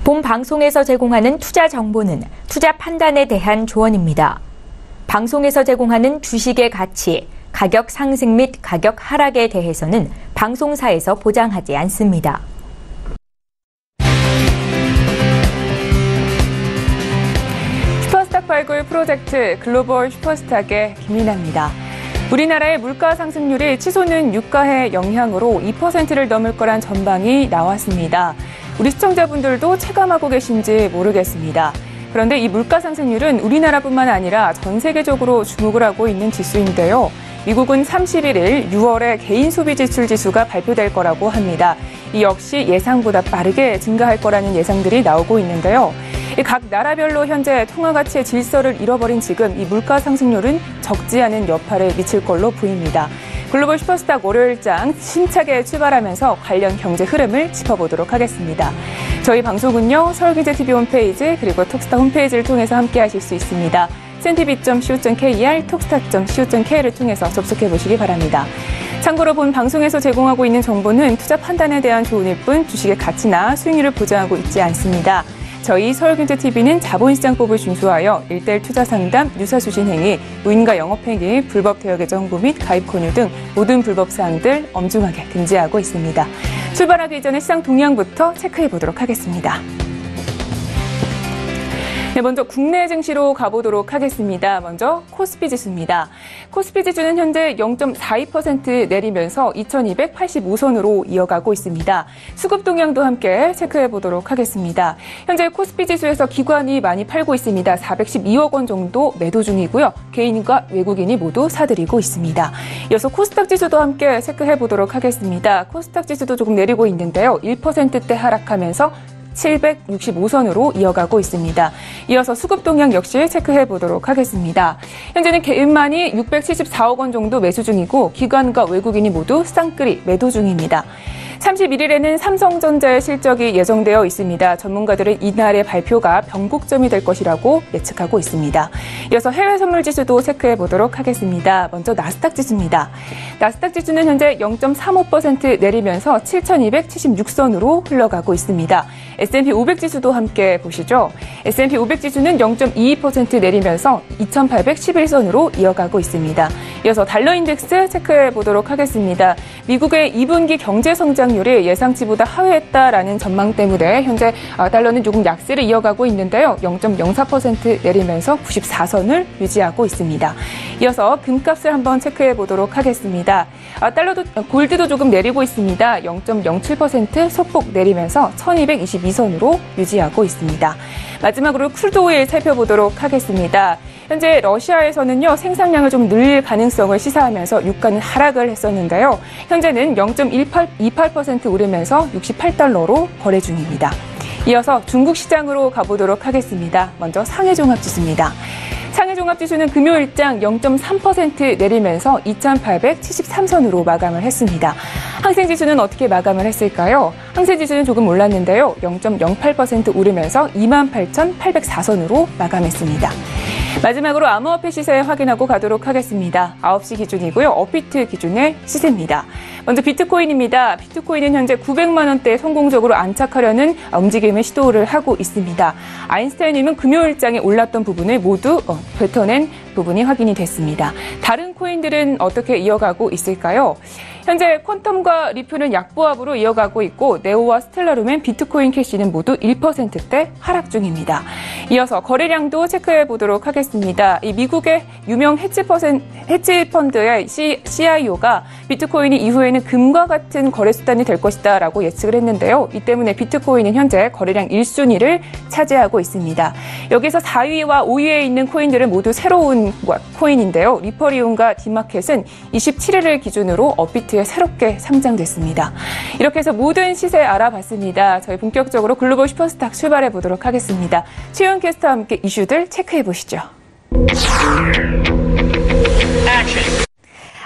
본 방송에서 제공하는 투자 정보는 투자 판단에 대한 조언입니다. 방송에서 제공하는 주식의 가치, 가격 상승 및 가격 하락에 대해서는 방송사에서 보장하지 않습니다. 슈퍼스탁 발굴 프로젝트 글로벌 슈퍼스탁의 김민아입니다. 우리나라의 물가 상승률이 치솟는 유가의 영향으로 2%를 넘을 거란 전망이 나왔습니다. 우리 시청자분들도 체감하고 계신지 모르겠습니다. 그런데 이 물가 상승률은 우리나라뿐만 아니라 전 세계적으로 주목을 하고 있는 지수인데요. 미국은 31일 6월에 개인 소비 지출 지수가 발표될 거라고 합니다. 이 역시 예상보다 빠르게 증가할 거라는 예상들이 나오고 있는데요. 각 나라별로 현재 통화 가치의 질서를 잃어버린 지금 이 물가 상승률은 적지 않은 여파를 미칠 걸로 보입니다. 글로벌 슈퍼스탁 월요일장 힘차게 출발하면서 관련 경제 흐름을 짚어보도록 하겠습니다. 저희 방송은요, 서울경제TV 홈페이지 그리고 톡스타 홈페이지를 통해서 함께하실 수 있습니다. cntv.co.kr, 톡스타.co.kr을 통해서 접속해보시기 바랍니다. 참고로 본 방송에서 제공하고 있는 정보는 투자 판단에 대한 조언일 뿐 주식의 가치나 수익률을 보장하고 있지 않습니다. 저희 서울경제TV는 자본시장법을 준수하여 1:1 투자 상담, 유사수신 행위, 무인가 영업행위, 불법 대여계좌 홍보 및 가입 권유 등 모든 불법 사항들 엄중하게 금지하고 있습니다. 출발하기 전에 시장 동향부터 체크해 보도록 하겠습니다. 네, 먼저 국내 증시로 가보도록 하겠습니다. 먼저 코스피 지수입니다. 코스피 지수는 현재 0.42% 내리면서 2285선으로 이어가고 있습니다. 수급 동향도 함께 체크해 보도록 하겠습니다. 현재 코스피 지수에서 기관이 많이 팔고 있습니다. 412억 원 정도 매도 중이고요. 개인과 외국인이 모두 사들이고 있습니다. 이어서 코스닥 지수도 함께 체크해 보도록 하겠습니다. 코스닥 지수도 조금 내리고 있는데요. 1%대 하락하면서 765선으로 이어가고 있습니다. 이어서 수급 동향 역시 체크해 보도록 하겠습니다. 현재는 개인만이 674억 원 정도 매수 중이고 기관과 외국인이 모두 쌍끌이 매도 중입니다. 31일에는 삼성전자의 실적이 예정되어 있습니다. 전문가들은 이날의 발표가 변곡점이 될 것이라고 예측하고 있습니다. 이어서 해외 선물 지수도 체크해 보도록 하겠습니다. 먼저 나스닥 지수입니다. 나스닥 지수는 현재 0.35% 내리면서 7,276선으로 흘러가고 있습니다. S&P 500 지수도 함께 보시죠. S&P 500 지수는 0.22% 내리면서 2,811선으로 이어가고 있습니다. 이어서 달러 인덱스 체크해 보도록 하겠습니다. 미국의 2분기 경제 성장률이 예상치보다 하회했다라는 전망 때문에 현재 달러는 조금 약세를 이어가고 있는데요. 0.04% 내리면서 94선을 유지하고 있습니다. 이어서 금값을 한번 체크해 보도록 하겠습니다. 골드도 조금 내리고 있습니다. 0.07% 소폭 내리면서 1222선으로 유지하고 있습니다. 마지막으로 크루드오일 살펴보도록 하겠습니다. 현재 러시아에서는요, 생산량을 좀 늘릴 가능성을 시사하면서 유가는 하락을 했었는데요. 현재는 0.28% 오르면서 $68로 거래 중입니다. 이어서 중국 시장으로 가보도록 하겠습니다. 먼저 상해종합지수입니다. 상해종합지수는 금요일장 0.3% 내리면서 2,873선으로 마감을 했습니다. 항생지수는 어떻게 마감을 했을까요? 항생지수는 조금 올랐는데요. 0.08% 오르면서 28,804선으로 마감했습니다. 마지막으로 암호화폐 시세 확인하고 가도록 하겠습니다. 9시 기준이고요. 업비트 기준의 시세입니다. 먼저 비트코인입니다. 비트코인은 현재 900만 원대에 성공적으로 안착하려는 움직임을 시도를 하고 있습니다. 아인슈타인님은 금요일장에 올랐던 부분을 모두 뱉어낸 부분이 확인이 됐습니다. 다른 코인들은 어떻게 이어가고 있을까요? 현재 퀀텀과 리플은 약보합으로 이어가고 있고 네오와 스텔라룸엔 비트코인 캐시는 모두 1%대 하락 중입니다. 이어서 거래량도 체크해 보도록 하겠습니다. 이 미국의 유명 헤지펀드의 CIO가 비트코인이 이후에는 금과 같은 거래 수단이 될 것이다 라고 예측을 했는데요. 이 때문에 비트코인은 현재 거래량 1순위를 차지하고 있습니다. 여기서 4위와 5위에 있는 코인들은 모두 새로운 코인인데요. 리퍼리움과 디마켓은 27일을 기준으로 업비트에 새롭게 상장됐습니다. 이렇게 해서 모든 시세 알아봤습니다. 저희 본격적으로 글로벌 슈퍼스탁 출발해 보도록 하겠습니다. 최윤 캐스터와 함께 이슈들 체크해 보시죠.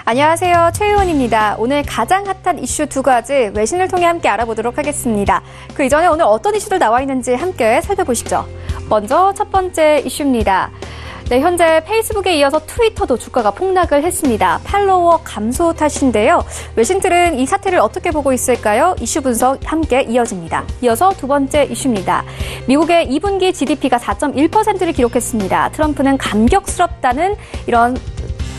안녕하세요. 최유원입니다. 오늘 가장 핫한 이슈 두 가지 외신을 통해 함께 알아보도록 하겠습니다. 그 이전에 오늘 어떤 이슈들 나와 있는지 함께 살펴보시죠. 먼저 첫 번째 이슈입니다. 네, 현재 페이스북에 이어서 트위터도 주가가 폭락을 했습니다. 팔로워 감소 탓인데요. 외신들은 이 사태를 어떻게 보고 있을까요? 이슈 분석 함께 이어집니다. 이어서 두 번째 이슈입니다. 미국의 2분기 GDP가 4.1%를 기록했습니다. 트럼프는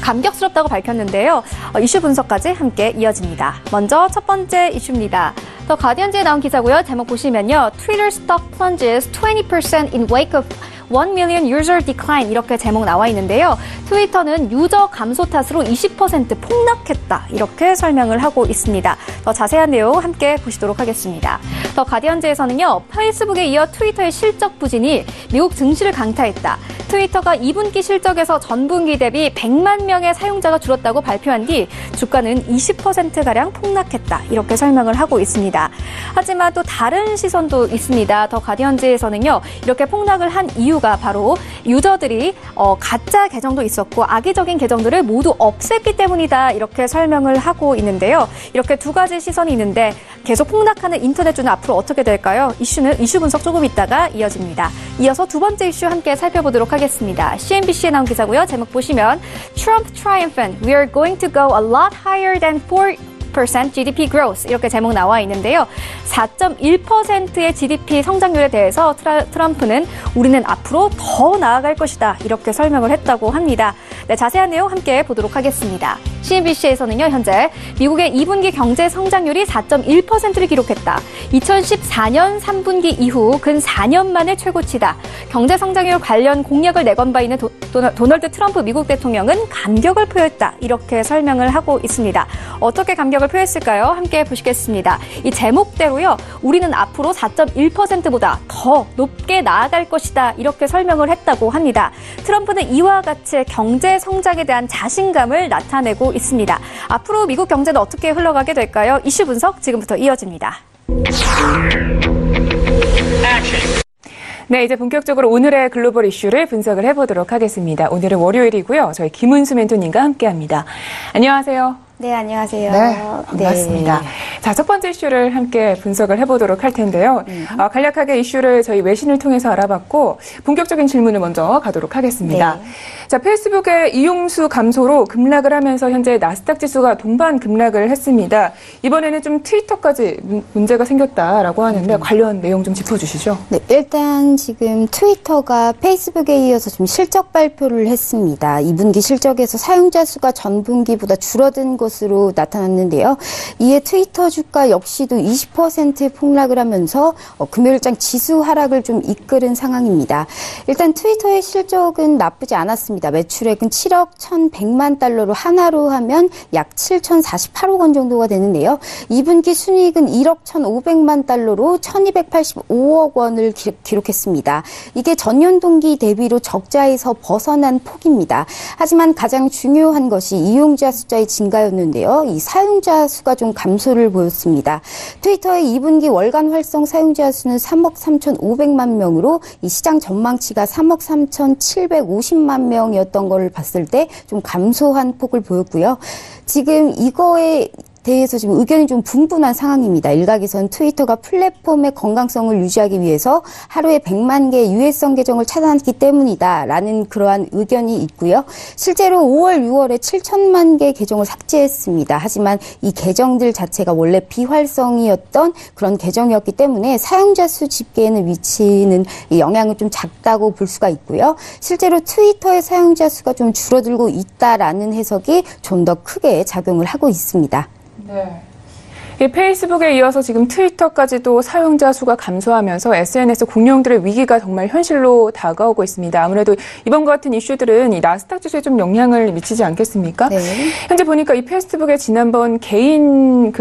감격스럽다고 밝혔는데요. 이슈 분석까지 함께 이어집니다. 먼저 첫 번째 이슈입니다. 더 가디언즈에 나온 기사고요. 제목 보시면요. Twitter stock plunges 20% in wake of 1 million user decline 이렇게 제목 나와 있는데요. 트위터는 유저 감소 탓으로 20% 폭락했다 이렇게 설명을 하고 있습니다. 더 자세한 내용 함께 보시도록 하겠습니다. 더 가디언즈에서는요. 페이스북에 이어 트위터의 실적 부진이 미국 증시를 강타했다. 트위터가 2분기 실적에서 전분기 대비 100만 명의 사용자가 줄었다고 발표한 뒤 주가는 20%가량 폭락했다 이렇게 설명을 하고 있습니다. 하지만 또 다른 시선도 있습니다. 더 가디언즈에서는요. 이렇게 폭락을 한 이유가 바로 유저들이 가짜 계정도 있었고 악의적인 계정들을 모두 없앴기 때문이다 이렇게 설명을 하고 있는데요. 이렇게 두 가지 시선이 있는데 계속 폭락하는 인터넷주는 앞으로 어떻게 될까요? 이슈 분석 조금 있다가 이어집니다. 이어서 두 번째 이슈 함께 살펴보도록 하겠습니다. CNBC에 나온 기사고요. 제목 보시면 Trump triumphant, we are going to go a lot higher than 4% GDP growth 이렇게 제목 나와 있는데요. 4.1%의 GDP 성장률에 대해서 트럼프는 우리는 앞으로 더 나아갈 것이다 이렇게 설명을 했다고 합니다. 네, 자세한 내용 함께 보도록 하겠습니다. CNBC에서는요. 현재 미국의 2분기 경제 성장률이 4.1%를 기록했다. 2014년 3분기 이후 근 4년 만의 최고치다. 경제 성장률 관련 공약을 내건 바 있는 도널드 트럼프 미국 대통령은 감격을 표했다. 이렇게 설명을 하고 있습니다. 어떻게 감격을 표했을까요? 함께 보시겠습니다. 이 제목대로요. 우리는 앞으로 4.1%보다 더 높게 나아갈 것이다. 이렇게 설명을 했다고 합니다. 트럼프는 이와 같이 경제 성장에 대한 자신감을 나타내고 있습니다. 앞으로 미국 경제는 어떻게 흘러가게 될까요? 이슈 분석 지금부터 이어집니다. 네, 이제 본격적으로 오늘의 글로벌 이슈를 분석을 해보도록 하겠습니다. 오늘은 월요일이고요. 저희 김은수 멘토님과 함께합니다. 안녕하세요. 네, 안녕하세요. 네, 반갑습니다. 네. 자, 첫 번째 이슈를 함께 분석을 해보도록 할 텐데요. 간략하게 이슈를 저희 외신을 통해서 알아봤고 본격적인 질문을 먼저 가도록 하겠습니다. 네. 자, 페이스북의 이용수 감소로 급락을 하면서 현재 나스닥 지수가 동반 급락을 했습니다. 이번에는 좀 트위터까지 문제가 생겼다라고 하는데 관련 내용 좀 짚어주시죠. 네, 일단 지금 트위터가 페이스북에 이어서 지금 실적 발표를 했습니다. 2분기 실적에서 사용자 수가 전분기보다 줄어든 것으로 나타났는데요. 이에 트위터 주가 역시도 20% 폭락을 하면서 금요일장 지수 하락을 좀 이끌은 상황입니다. 일단 트위터의 실적은 나쁘지 않았습니다. 매출액은 7억 1,100만 달러로 하나로 하면 약 7,048억 원 정도가 되는데요. 2분기 순이익은 1억 1,500만 달러로 1,285억 원을 기록했습니다. 이게 전년 동기 대비로 적자에서 벗어난 폭입니다. 하지만 가장 중요한 것이 이용자 숫자의 증가였는데요. 이 사용자 수가 좀 감소를 보였습니다. 트위터의 2분기 월간 활성 사용자 수는 3억 3,500만 명으로 이 시장 전망치가 3억 3,750만 명이었던 걸 봤을 때 좀 감소한 폭을 보였고요. 지금 이거에 대해서 지금 의견이 좀 분분한 상황입니다. 일각에서는 트위터가 플랫폼의 건강성을 유지하기 위해서 하루에 100만 개의 유해성 계정을 차단했기 때문이다라는 그러한 의견이 있고요. 실제로 5월, 6월에 7천만 개의 계정을 삭제했습니다. 하지만 이 계정들 자체가 원래 비활성이었던 그런 계정이었기 때문에 사용자 수 집계에는 미치는 영향은 좀 작다고 볼 수가 있고요. 실제로 트위터의 사용자 수가 좀 줄어들고 있다라는 해석이 좀 더 크게 작용을 하고 있습니다. 네. 이 페이스북에 이어서 지금 트위터까지도 사용자 수가 감소하면서 SNS 공룡들의 위기가 정말 현실로 다가오고 있습니다. 아무래도 이번과 같은 이슈들은 이 나스닥 지수에 좀 영향을 미치지 않겠습니까? 네. 현재 보니까 이 페이스북의 지난번 개인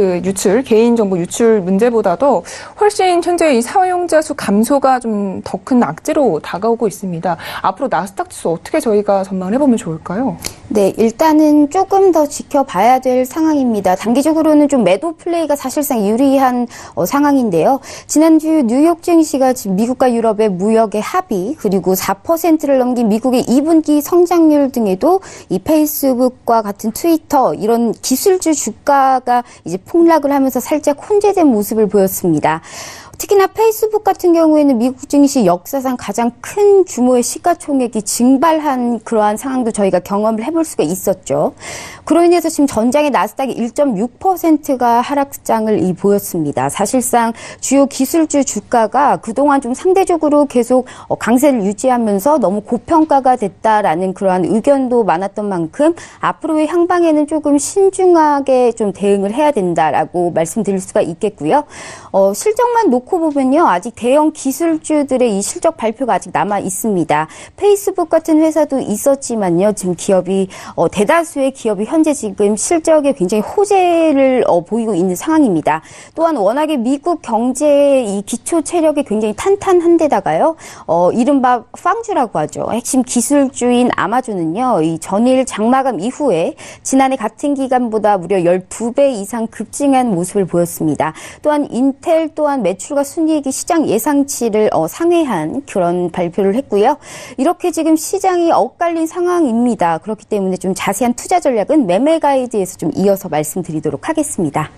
정보 유출 문제보다도 훨씬 현재 이 사용자 수 감소가 좀 더 큰 악재로 다가오고 있습니다. 앞으로 나스닥 지수 어떻게 저희가 전망을 해보면 좋을까요? 네, 일단은 조금 더 지켜봐야 될 상황입니다. 단기적으로는 좀 매도 플레이가 사실상 유리한 상황인데요. 지난주 뉴욕 증시가 지금 미국과 유럽의 무역의 합의 그리고 4%를 넘긴 미국의 2분기 성장률 등에도 이 페이스북과 같은 트위터 이런 기술주 주가가 이제 폭락을 하면서 살짝 혼재된 모습을 보였습니다. 특히나 페이스북 같은 경우에는 미국 증시 역사상 가장 큰 규모의 시가총액이 증발한 그러한 상황도 저희가 경험을 해볼 수가 있었죠. 그로 인해서 지금 전장의 나스닥이 1.6%가 하락장을 보였습니다. 사실상 주요 기술주 주가가 그동안 좀 상대적으로 계속 강세를 유지하면서 너무 고평가가 됐다라는 그러한 의견도 많았던 만큼 앞으로의 향방에는 조금 신중하게 좀 대응을 해야 된다라고 말씀드릴 수가 있겠고요. 실적만 놓고 보면요. 아직 대형 기술주들의 이 실적 발표가 아직 남아 있습니다. 페이스북 같은 회사도 있었지만요. 지금 기업이 대다수의 기업이 현재 지금 실적에 굉장히 호재를 보이고 있는 상황입니다. 또한 워낙에 미국 경제의 이 기초 체력이 굉장히 탄탄한데다가요. 이른바 빵주라고 하죠. 핵심 기술주인 아마존은요. 이 전일 장마감 이후에 지난해 같은 기간보다 무려 12배 이상 급증한 모습을 보였습니다. 또한 인텔 또한 매출과 순이익이 시장 예상치를 상회한 그런 발표를 했고요. 이렇게 지금 시장이 엇갈린 상황입니다. 그렇기 때문에 좀 자세한 투자 전략은 매매 가이드에서 좀 이어서 말씀드리도록 하겠습니다.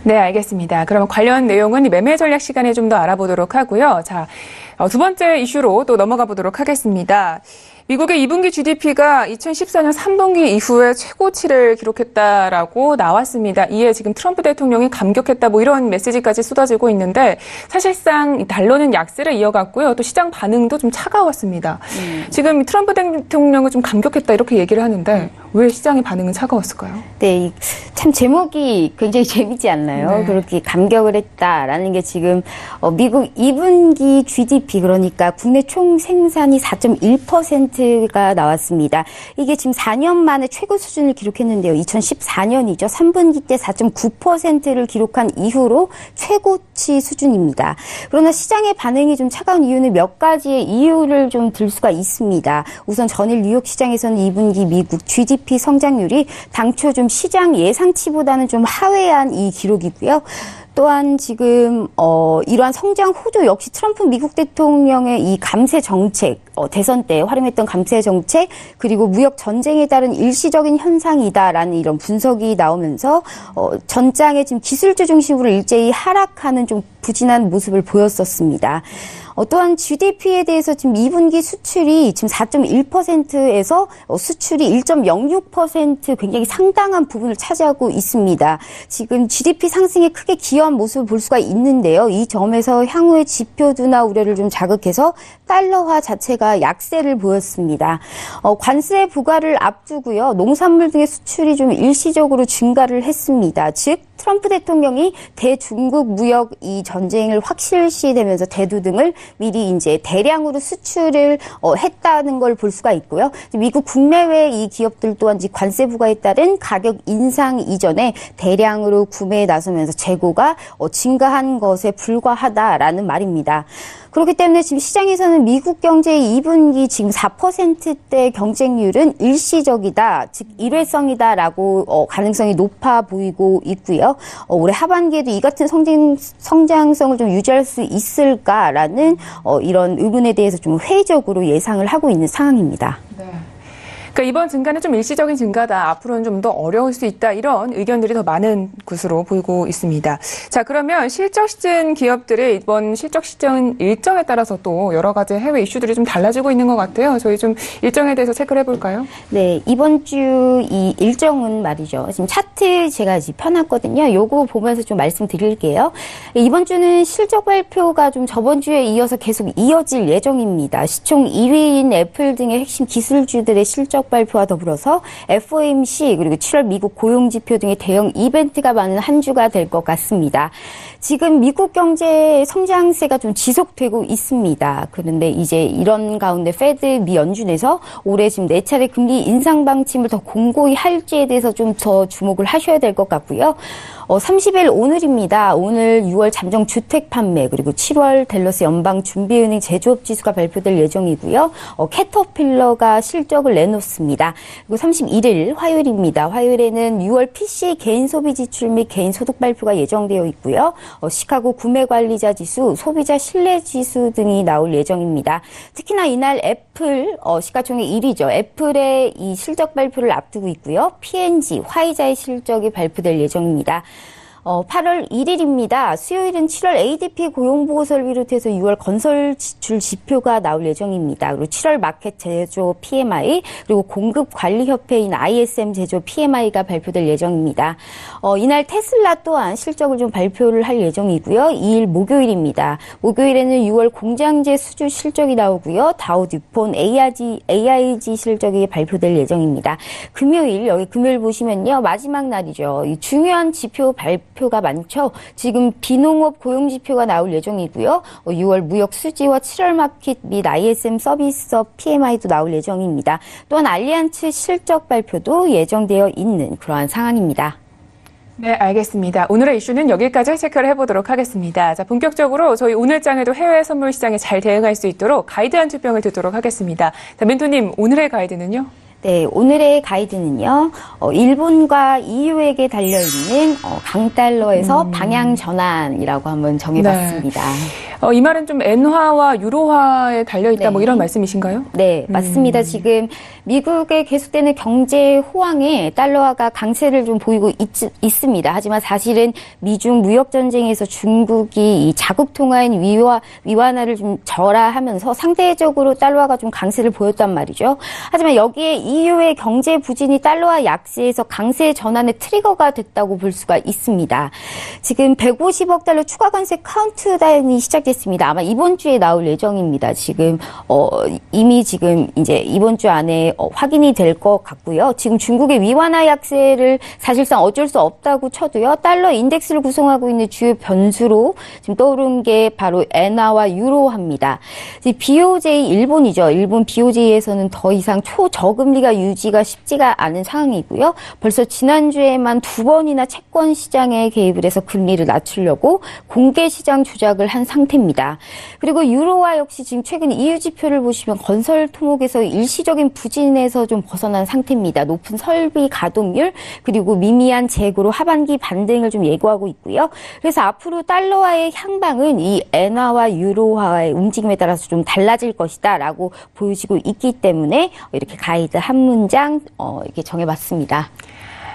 네, 알겠습니다. 그럼 관련 내용은 매매 전략 시간에 좀 더 알아보도록 하고요. 자, 두 번째 이슈로 또 넘어가 보도록 하겠습니다. 미국의 2분기 GDP가 2014년 3분기 이후에 최고치를 기록했다라고 나왔습니다. 이에 지금 트럼프 대통령이 감격했다 이런 메시지까지 쏟아지고 있는데 사실상 달러는 약세를 이어갔고요. 또 시장 반응도 좀 차가웠습니다. 지금 트럼프 대통령은 좀 감격했다 이렇게 얘기를 하는데 왜 시장의 반응은 차가웠을까요? 네, 참 제목이 굉장히 재미지 않나요? 네. 그렇게 감격을 했다라는 게 지금 미국 2분기 GDP 그러니까 국내 총 생산이 4.1%가 나왔습니다. 이게 지금 4년 만에 최고 수준을 기록했는데요. 2014년이죠. 3분기 때 4.9%를 기록한 이후로 최고치 수준입니다. 그러나 시장의 반응이 좀 차가운 이유는 몇 가지의 이유를 좀 들 수가 있습니다. 우선 전일 뉴욕 시장에서는 2분기 미국 GDP 성장률이 당초 좀 시장 예상치보다는 좀 하회한 이 기록이고요. 또한 지금 이러한 성장 호조 역시 트럼프 미국 대통령의 이 감세 정책, 대선 때 활용했던 감세 정책 그리고 무역 전쟁에 따른 일시적인 현상이다라는 이런 분석이 나오면서 전장에 지금 기술주 중심으로 일제히 하락하는 좀 부진한 모습을 보였었습니다. 또한 GDP에 대해서 지금 2분기 수출이 지금 4.1%에서 수출이 1.06% 굉장히 상당한 부분을 차지하고 있습니다. 지금 GDP 상승에 크게 기여한 모습을 볼 수가 있는데요. 이 점에서 향후의 지표 둔화 우려를 좀 자극해서 달러화 자체가 약세를 보였습니다. 관세 부과를 앞두고요. 농산물 등의 수출이 좀 일시적으로 증가를 했습니다. 즉 트럼프 대통령이 대중국 무역 이 전쟁을 확실시되면서 대두 등을 미리 이제 대량으로 수출을 했다는 걸 볼 수가 있고요. 미국 국내외 이 기업들 또한 관세 부과에 따른 가격 인상 이전에 대량으로 구매에 나서면서 재고가 증가한 것에 불과하다라는 말입니다. 그렇기 때문에 지금 시장에서는 미국 경제의 2분기 지금 4%대 경쟁률은 일시적이다, 즉 일회성이다라고 가능성이 높아 보이고 있고요. 올해 하반기에도 이 같은 성장성을 좀 유지할 수 있을까라는 이런 의문에 대해서 좀 회의적으로 예상을 하고 있는 상황입니다. 네. 그러니까 이번 증가는 좀 일시적인 증가다. 앞으로는 좀 더 어려울 수 있다. 이런 의견들이 더 많은 것으로 보이고 있습니다. 자, 그러면 실적 시즌 기업들의 이번 실적 시즌 일정에 따라서 또 여러 가지 해외 이슈들이 좀 달라지고 있는 것 같아요. 저희 좀 일정에 대해서 체크를 해볼까요? 네, 이번 주 이 일정은 말이죠. 지금 차트 제가 지금 펴놨거든요. 요거 보면서 좀 말씀드릴게요. 이번 주는 실적 발표가 좀 저번 주에 이어서 계속 이어질 예정입니다. 시총 2위인 애플 등의 핵심 기술주들의 실적 발표와 더불어서 FOMC 그리고 7월 미국 고용지표 등의 대형 이벤트가 많은 한 주가 될 것 같습니다. 지금 미국 경제의 성장세가 좀 지속되고 있습니다. 그런데 이제 이런 가운데 페드 미 연준에서 올해 지금 4차례 금리 인상 방침을 더 공고히 할지에 대해서 좀 더 주목을 하셔야 될 것 같고요. 30일 오늘입니다. 오늘 6월 잠정 주택 판매 그리고 7월 댈러스 연방준비은행 제조업 지수가 발표될 예정이고요. 캐터필러가 실적을 내놓습니다. 그리고 31일 화요일입니다. 화요일에는 6월 PC 개인 소비 지출 및 개인 소득 발표가 예정되어 있고요. 시카고 구매관리자 지수, 소비자 신뢰 지수 등이 나올 예정입니다. 특히나 이날 애플 시가총액 1위죠. 애플의 이 실적 발표를 앞두고 있고요. P&G, 화이자의 실적이 발표될 예정입니다. 8월 1일입니다. 수요일은 7월 ADP 고용보고서를 비롯해서 6월 건설 지출 지표가 나올 예정입니다. 그리고 7월 마켓 제조 PMI, 그리고 공급관리협회인 ISM 제조 PMI가 발표될 예정입니다. 이날 테슬라 또한 실적을 좀 발표를 할 예정이고요. 2일 목요일입니다. 목요일에는 6월 공장제 수주 실적이 나오고요. 다우 듀폰 AIG 실적이 발표될 예정입니다. 금요일, 여기 금요일 보시면요. 마지막 날이죠. 이 중요한 지표 발표가 많죠. 지금 비농업 고용 지표가 나올 예정이고요. 6월 무역 수지와 7월 마켓 및 ISM 서비스업 PMI도 나올 예정입니다. 또한 알리안츠 실적 발표도 예정되어 있는 그러한 상황입니다. 네, 알겠습니다. 오늘의 이슈는 여기까지 체크를 해보도록 하겠습니다. 자, 본격적으로 저희 오늘장에도 해외 선물 시장에 잘 대응할 수 있도록 가이드 한 주평을 듣도록 하겠습니다. 자, 멘토님, 오늘의 가이드는요? 네, 오늘의 가이드는요, 일본과 EU에게 달려있는 강달러에서 방향 전환이라고 한번 정해봤습니다. 이 말은 좀 엔화와 유로화에 달려있다, 뭐 이런 말씀이신가요? 네, 맞습니다. 지금 미국의 계속되는 경제 호황에 달러화가 강세를 좀 보이고 있습니다. 하지만 사실은 미중 무역 전쟁에서 중국이 이 자국 통화인 위안화를 좀 절하하면서 상대적으로 달러화가 좀 강세를 보였단 말이죠. 하지만 여기에 EU의 경제 부진이 달러화 약세에서 강세 전환의 트리거가 됐다고 볼 수가 있습니다. 지금 150억 달러 추가 관세 카운트다운이 시작됐습니다. 아마 이번 주에 나올 예정입니다. 지금 이미 지금 이제 이번 주 안에 확인이 될 것 같고요. 지금 중국의 위안화 약세를 사실상 어쩔 수 없다고 쳐도요. 달러 인덱스를 구성하고 있는 주요 변수로 지금 떠오른 게 바로 엔화와 유로화입니다. BOJ 일본이죠. 일본 BOJ에서는 더 이상 초저금리가 유지가 쉽지가 않은 상황이고요. 벌써 지난주에만 2번이나 채권 시장에 개입을 해서 금리를 낮추려고 공개 시장 조작을 한 상태입니다. 그리고 유로화 역시 지금 최근 EU 지표를 보시면 건설 토목에서 일시적인 부진에서 좀 벗어난 상태입니다. 높은 설비 가동률 그리고 미미한 재고로 하반기 반등을 좀 예고하고 있고요. 그래서 앞으로 달러화의 향방은 이 엔화와 유로화의 움직임에 따라서 좀 달라질 것이다라고 보여지고 있기 때문에 이렇게 가이드 한 문장 이렇게 정해봤습니다.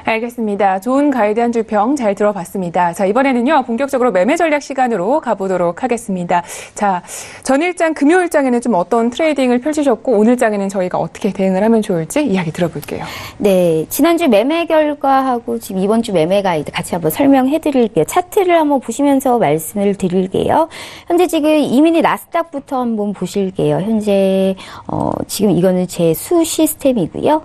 알겠습니다. 좋은 가이드 한 주평 잘 들어봤습니다. 자, 이번에는요, 본격적으로 매매 전략 시간으로 가보도록 하겠습니다. 자, 전일장, 금요일장에는 좀 어떤 트레이딩을 펼치셨고, 오늘장에는 저희가 어떻게 대응을 하면 좋을지 이야기 들어볼게요. 네, 지난주 매매 결과하고 지금 이번 주 매매 가이드 같이 한번 설명해 드릴게요. 차트를 한번 보시면서 말씀을 드릴게요. 현재 지금 이민희 나스닥부터 한번 보실게요. 현재, 지금 이거는 제 수 시스템이고요.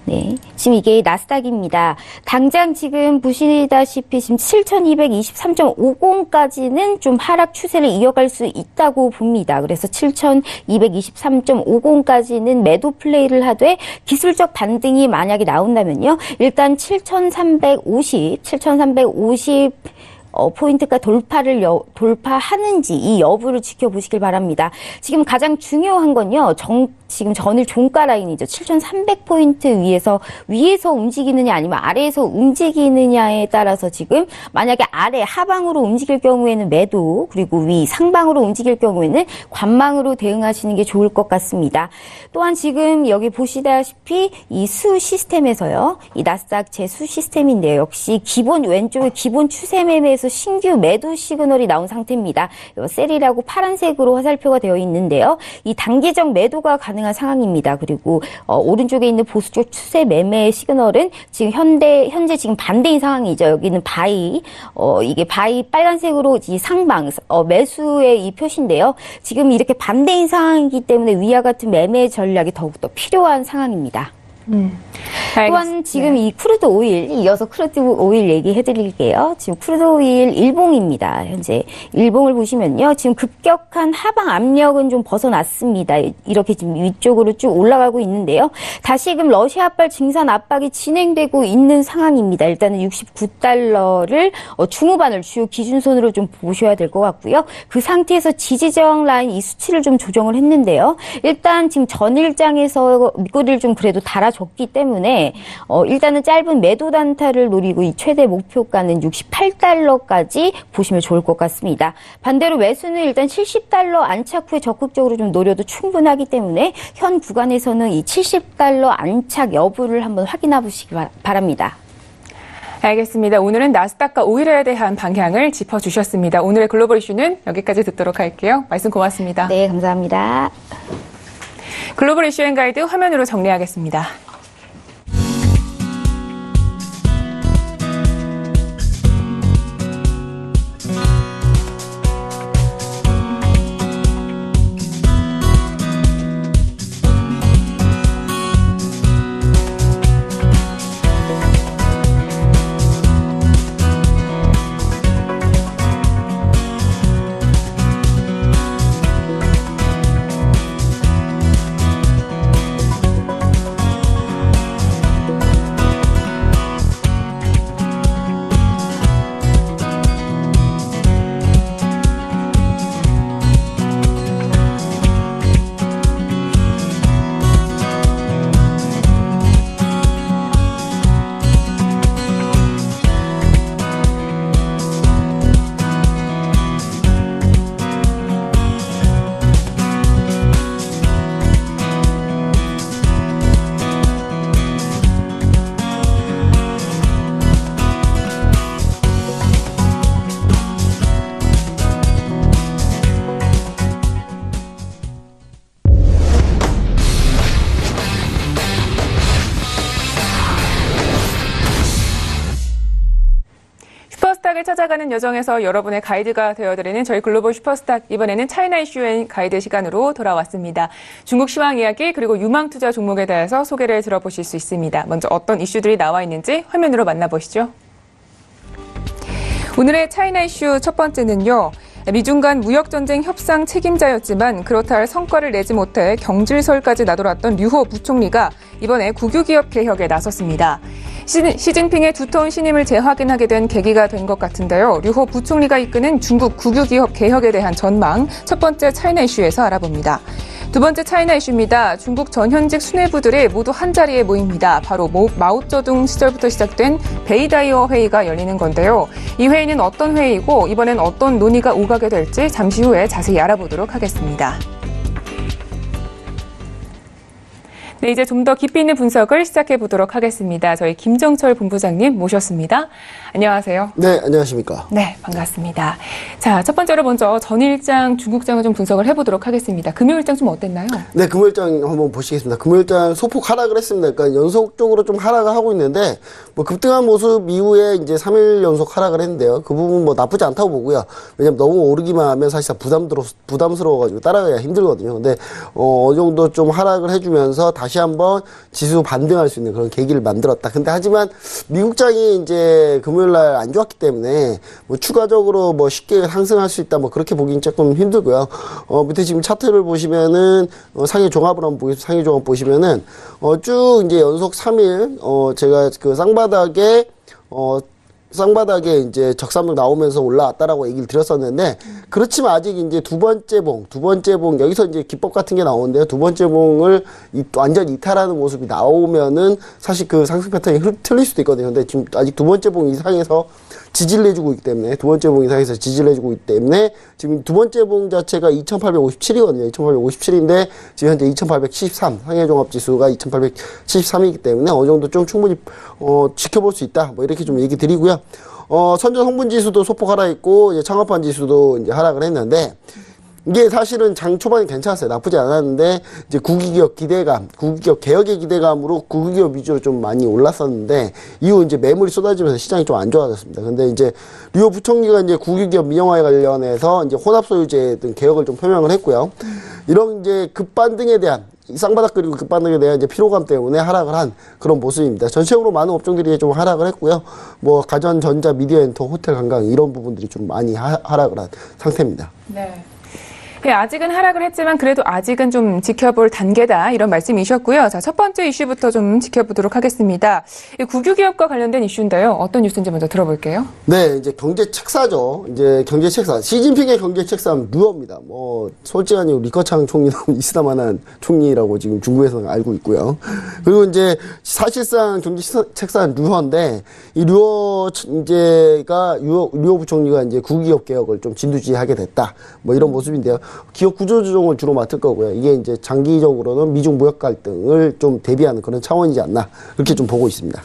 네, 지금 이게 나스닥입니다. 당장 지금 보시다시피 지금 7,223.50까지는 좀 하락 추세를 이어갈 수 있다고 봅니다. 그래서 7,223.50까지는 매도 플레이를 하되 기술적 반등이 만약에 나온다면요. 일단 7,350 포인트가 돌파하는지 이 여부를 지켜보시길 바랍니다. 지금 가장 중요한 건요. 지금 전일 종가 라인이죠. 7,300포인트 위에서 움직이느냐 아니면 아래에서 움직이느냐에 따라서 지금 만약에 아래 하방으로 움직일 경우에는 매도 그리고 위 상방으로 움직일 경우에는 관망으로 대응하시는 게 좋을 것 같습니다. 또한 지금 여기 보시다시피 이 수 시스템에서요. 이 나스닥 제 수 시스템인데요. 역시 왼쪽에 기본 추세 매매에서 신규 매도 시그널이 나온 상태입니다. 셀이라고 파란색으로 화살표가 되어 있는데요. 이 단기적 매도가 가능한 상황입니다. 그리고 오른쪽에 있는 보수적 추세 매매 시그널은 지금 현재 지금 반대인 상황이죠. 여기는 바이, 이게 바이 빨간색으로 이 상방 매수의 이 표시인데요. 지금 이렇게 반대인 상황이기 때문에 위와 같은 매매 전략이 더욱더 필요한 상황입니다. 또한 지금 이 크루드 오일, 이어서 크루드 오일 얘기해 드릴게요. 지금 크루드 오일 일봉입니다. 현재 일봉을 보시면요. 지금 급격한 하방 압력은 좀 벗어났습니다. 이렇게 지금 위쪽으로 쭉 올라가고 있는데요. 다시금 러시아발 증산 압박이 진행되고 있는 상황입니다. 일단은 69달러를 중후반을 주요 기준선으로 좀 보셔야 될 것 같고요. 그 상태에서 지지저항 라인 이 수치를 좀 조정을 했는데요. 일단 지금 전일장에서 밑꼬리를 좀 그래도 달아줬기 때문에 일단은 짧은 매도 단타를 노리고 이 최대 목표가는 68달러까지 보시면 좋을 것 같습니다. 반대로 매수는 일단 70달러 안착 후에 적극적으로 좀 노려도 충분하기 때문에 현 구간에서는 이 70달러 안착 여부를 한번 확인해 보시기 바랍니다. 알겠습니다. 오늘은 나스닥과 오일에 대한 방향을 짚어주셨습니다. 오늘의 글로벌 이슈는 여기까지 듣도록 할게요. 말씀 고맙습니다. 네, 감사합니다. 글로벌 이슈 앤 가이드 화면으로 정리하겠습니다. 슈퍼스탁을 찾아가는 여정에서 여러분의 가이드가 되어드리는 저희 글로벌 슈퍼스탁, 이번에는 차이나 이슈 앤 가이드 시간으로 돌아왔습니다. 중국 시황 이야기 그리고 유망 투자 종목에 대해서 소개를 들어보실 수 있습니다. 먼저 어떤 이슈들이 나와 있는지 화면으로 만나보시죠. 오늘의 차이나 이슈 첫 번째는요. 미중 간 무역전쟁 협상 책임자였지만 그렇다 할 성과를 내지 못해 경질설까지 나돌았던 류호 부총리가 이번에 국유기업 개혁에 나섰습니다. 시진핑의 두터운 신임을 재확인하게 된 계기가 된 것 같은데요. 류호 부총리가 이끄는 중국 국유기업 개혁에 대한 전망, 첫 번째 차이나 이슈에서 알아봅니다. 두 번째 차이나 이슈입니다. 중국 전현직 수뇌부들이 모두 한자리에 모입니다. 바로 마오쩌둥 시절부터 시작된 베이다이어 회의가 열리는 건데요. 이 회의는 어떤 회의이고 이번엔 어떤 논의가 오가게 될지 잠시 후에 자세히 알아보도록 하겠습니다. 네, 이제 좀 더 깊이 있는 분석을 시작해 보도록 하겠습니다. 저희 김정철 본부장님 모셨습니다. 안녕하세요. 네, 안녕하십니까. 네, 반갑습니다. 자, 첫 번째로 먼저 전일장, 중국장을 좀 분석을 해보도록 하겠습니다. 금요일장 좀 어땠나요? 네, 금요일장 한번 보시겠습니다. 금요일장 소폭 하락을 했습니다. 그러니까 연속적으로 좀 하락을 하고 있는데, 뭐 급등한 모습 이후에 이제 3일 연속 하락을 했는데요. 그 부분 뭐 나쁘지 않다고 보고요. 왜냐면 너무 오르기만 하면 사실상 부담스러워가지고 따라가기가 힘들거든요. 근데, 어느 정도 좀 하락을 해주면서 다시 한번 지수 반등할 수 있는 그런 계기를 만들었다. 근데 하지만 미국장이 이제 금요일날 안 좋았기 때문에 뭐 추가적으로 뭐 쉽게 상승할 수 있다 뭐 그렇게 보기는 조금 힘들고요. 밑에 지금 차트를 보시면은 상해 종합을 한번 보겠습니다. 상해 종합 보시면은 쭉 이제 연속 3일 제가 그 쌍바닥에 이제 적산목 나오면서 올라왔다라고 얘기를 드렸었는데, 그렇지만 아직 이제 두 번째 봉, 여기서 이제 기법 같은 게 나오는데요. 두 번째 봉을 완전 이탈하는 모습이 나오면은 사실 그 상승 패턴이 틀릴 수도 있거든요. 근데 지금 아직 두 번째 봉 이상에서 지지를 해주고 있기 때문에, 지금 두 번째 봉 자체가 2857이거든요. 2857인데, 지금 현재 2873, 상해종합지수가 2873이기 때문에 어느 정도 좀 충분히, 지켜볼 수 있다. 뭐 이렇게 좀 얘기 드리고요. 선전 성분 지수도 소폭 하락했고, 이제 창업한 지수도 이제 하락을 했는데, 이게 사실은 장 초반에 괜찮았어요. 나쁘지 않았는데, 이제 국유기업 개혁의 기대감으로 국유기업 위주로 좀 많이 올랐었는데, 이후 이제 매물이 쏟아지면서 시장이 좀 안 좋아졌습니다. 근데 이제, 류호 부총리가 이제 국유기업 민영화에 관련해서 이제 혼합소유제 등 개혁을 좀 표명을 했고요. 이런 이제 급반등에 대한, 쌍바닥 그리고 급반등에 대한 이제 피로감 때문에 하락을 한 그런 모습입니다. 전체적으로 많은 업종들이 좀 하락을 했고요. 뭐, 가전, 전자, 미디어 엔터, 호텔, 관광, 이런 부분들이 좀 많이 하락을 한 상태입니다. 네. 네, 아직은 하락을 했지만 그래도 아직은 좀 지켜볼 단계다 이런 말씀이셨고요. 자, 첫 번째 이슈부터 좀 지켜보도록 하겠습니다. 국유기업과 관련된 이슈인데요. 어떤 뉴스인지 먼저 들어볼게요. 네, 이제 경제책사죠. 이제 경제책사. 시진핑의 경제책사는 류어입니다. 뭐 솔직하니 리커창 총리는 이스다만한 총리라고 지금 중국에서는 알고 있고요. 그리고 이제 사실상 경제책사는 류어인데 이 류어 부총리가 이제 국유기업 개혁을 좀 진두지휘하게 됐다. 뭐 이런 모습인데요. 기업 구조조정을 주로 맡을 거고요. 이게 이제 장기적으로는 미중 무역 갈등을 좀 대비하는 그런 차원이지 않나 그렇게 좀 보고 있습니다.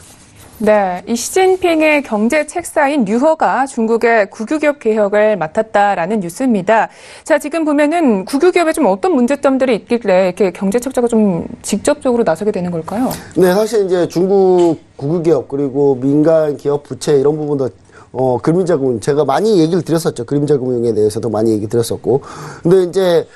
네, 이 시진핑의 경제 책사인 류허가 중국의 국유기업 개혁을 맡았다라는 뉴스입니다. 자, 지금 보면은 국유기업에 좀 어떤 문제점들이 있길래 이렇게 경제 책자가 좀 직접적으로 나서게 되는 걸까요? 네, 사실 이제 중국 국유기업 그리고 민간 기업 부채 이런 부분도 그림자금 제가 많이 얘기를 드렸었죠. 그림자금융에 대해서도 많이 얘기 드렸었고. 근데 이제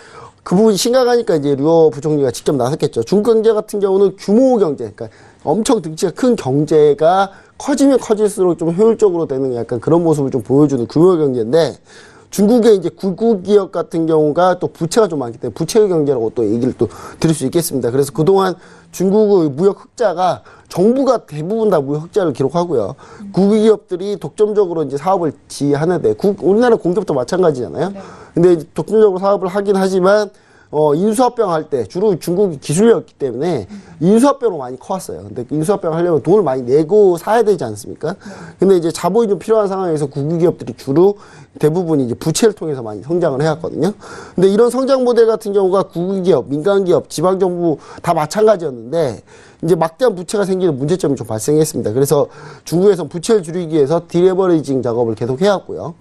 그 부분이 심각하니까 이제 류허 부총리가 직접 나섰겠죠. 중국 경제 같은 경우는 규모 경제, 그러니까 엄청 등치가 큰 경제가 커지면 커질수록 좀 효율적으로 되는 약간 그런 모습을 좀 보여주는 규모 경제인데 중국의 이제 국유기업 같은 경우가 또 부채가 좀 많기 때문에 부채 경제라고 또 얘기를 또 드릴 수 있겠습니다. 그래서 그동안 중국의 무역 흑자가 정부가 대부분 다 무역 흑자를 기록하고요. 국유기업들이 독점적으로 이제 사업을 지휘하는데 우리나라 공기업도 마찬가지잖아요. 근데 이제 독점적으로 사업을 하긴 하지만 인수합병 할 때 주로 중국이 기술력이었기 때문에 인수합병으로 많이 커왔어요. 근데 인수합병 하려면 돈을 많이 내고 사야 되지 않습니까? 근데 이제 자본이 좀 필요한 상황에서 국유기업들이 주로 대부분 이제 부채를 통해서 많이 성장을 해왔거든요. 근데 이런 성장 모델 같은 경우가 국유기업, 민간기업, 지방정부 다 마찬가지였는데 이제 막대한 부채가 생기는 문제점이 좀 발생했습니다. 그래서 중국에서는 부채를 줄이기 위해서 디레버리징 작업을 계속 해왔고요.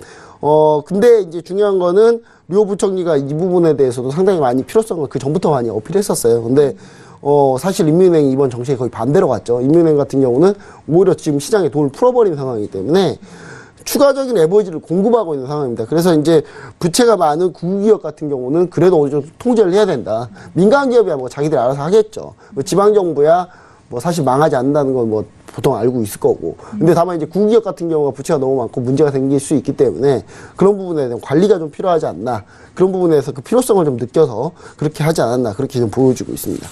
근데 이제 중요한 거는 류허 부총리가 이 부분에 대해서도 상당히 많이 필요성을 그 전부터 많이 어필했었어요. 근데 사실 인민은행이 이번 정책에 거의 반대로 갔죠. 인민은행 같은 경우는 오히려 지금 시장에 돈을 풀어버린 상황이기 때문에 추가적인 레버리지를 공급하고 있는 상황입니다. 그래서 이제 부채가 많은 국유기업 같은 경우는 그래도 어느 정도 통제를 해야 된다. 민간기업이야 뭐 자기들이 알아서 하겠죠. 뭐 지방정부야 뭐 사실 망하지 않는다는 건 뭐 보통 알고 있을 거고. 근데 다만 이제 국유기업 같은 경우가 부채가 너무 많고 문제가 생길 수 있기 때문에 그런 부분에 대한 관리가 좀 필요하지 않나. 그런 부분에서 그 필요성을 좀 느껴서 그렇게 하지 않았나. 그렇게 좀 보여주고 있습니다.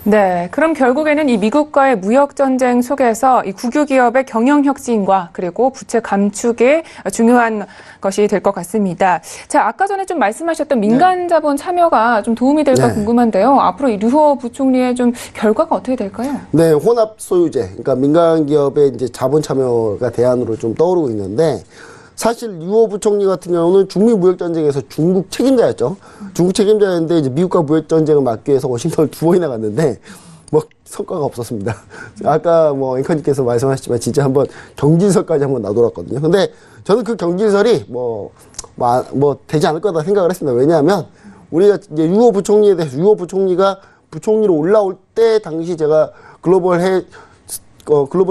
네, 그럼 결국에는 이 미국과의 무역 전쟁 속에서 이 국유기업의 경영 혁신과 그리고 부채 감축이 중요한 것이 될 것 같습니다. 자, 아까 전에 좀 말씀하셨던 민간 자본 참여가 좀 도움이 될까 궁금한데요. 앞으로 이 류허 부총리의 좀 결과가 어떻게 될까요? 네, 혼합 소유제, 그러니까 민간 기업의 이제 자본 참여가 대안으로 좀 떠오르고 있는데. 사실 류허 부총리 같은 경우는 중미 무역 전쟁에서 중국 책임자였죠. 중국 책임자였는데 이제 미국과 무역 전쟁을 막기 위해서 워싱턴을 2번이나 갔는데 뭐 성과가 없었습니다. 아까 뭐 앵커님께서 말씀하셨지만 진짜 한번 경질설까지 한번 나돌았거든요. 근데 저는 그 경질설이 뭐 되지 않을 거다 생각을 했습니다. 왜냐하면 우리가 이제 류허 부총리에 대해서 류허 부총리가 부총리로 올라올 때 당시 제가 글로벌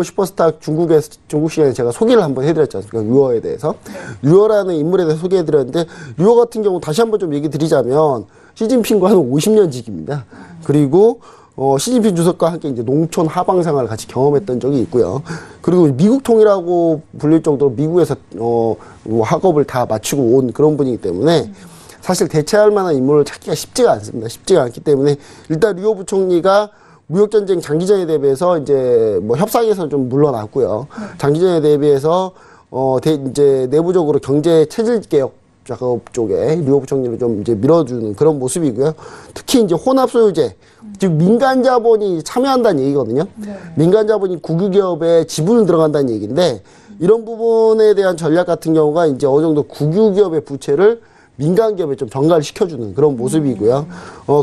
슈퍼스타 중국 시간에 제가 소개를 한번 해드렸지 않습니까? 류허에 대해서. 류허라는 인물에 대해서 소개해드렸는데, 류허 같은 경우 다시 한번 좀 얘기 드리자면, 시진핑과 한 50년 지기입니다. 그리고, 시진핑 주석과 함께 이제 농촌 하방 생활을 같이 경험했던 적이 있고요. 그리고 미국 통이라고 불릴 정도로 미국에서, 학업을 다 마치고 온 그런 분이기 때문에, 사실 대체할 만한 인물을 찾기가 쉽지가 않습니다. 쉽지가 않기 때문에, 일단 류허 부총리가 무역전쟁 장기전에 대비해서 이제 뭐 협상에서는 좀 물러났고요. 장기전에 대비해서 이제 내부적으로 경제 체질 개혁 작업 쪽에 류허 부총리를 좀 이제 밀어주는 그런 모습이고요. 특히 이제 혼합 소유제, 즉 민간 자본이 참여한다는 얘기거든요. 민간 자본이 국유기업에 지분을 들어간다는 얘기인데 이런 부분에 대한 전략 같은 경우가 이제 어느 정도 국유기업의 부채를 민간 기업에 좀 전가를 시켜주는 그런 모습이고요.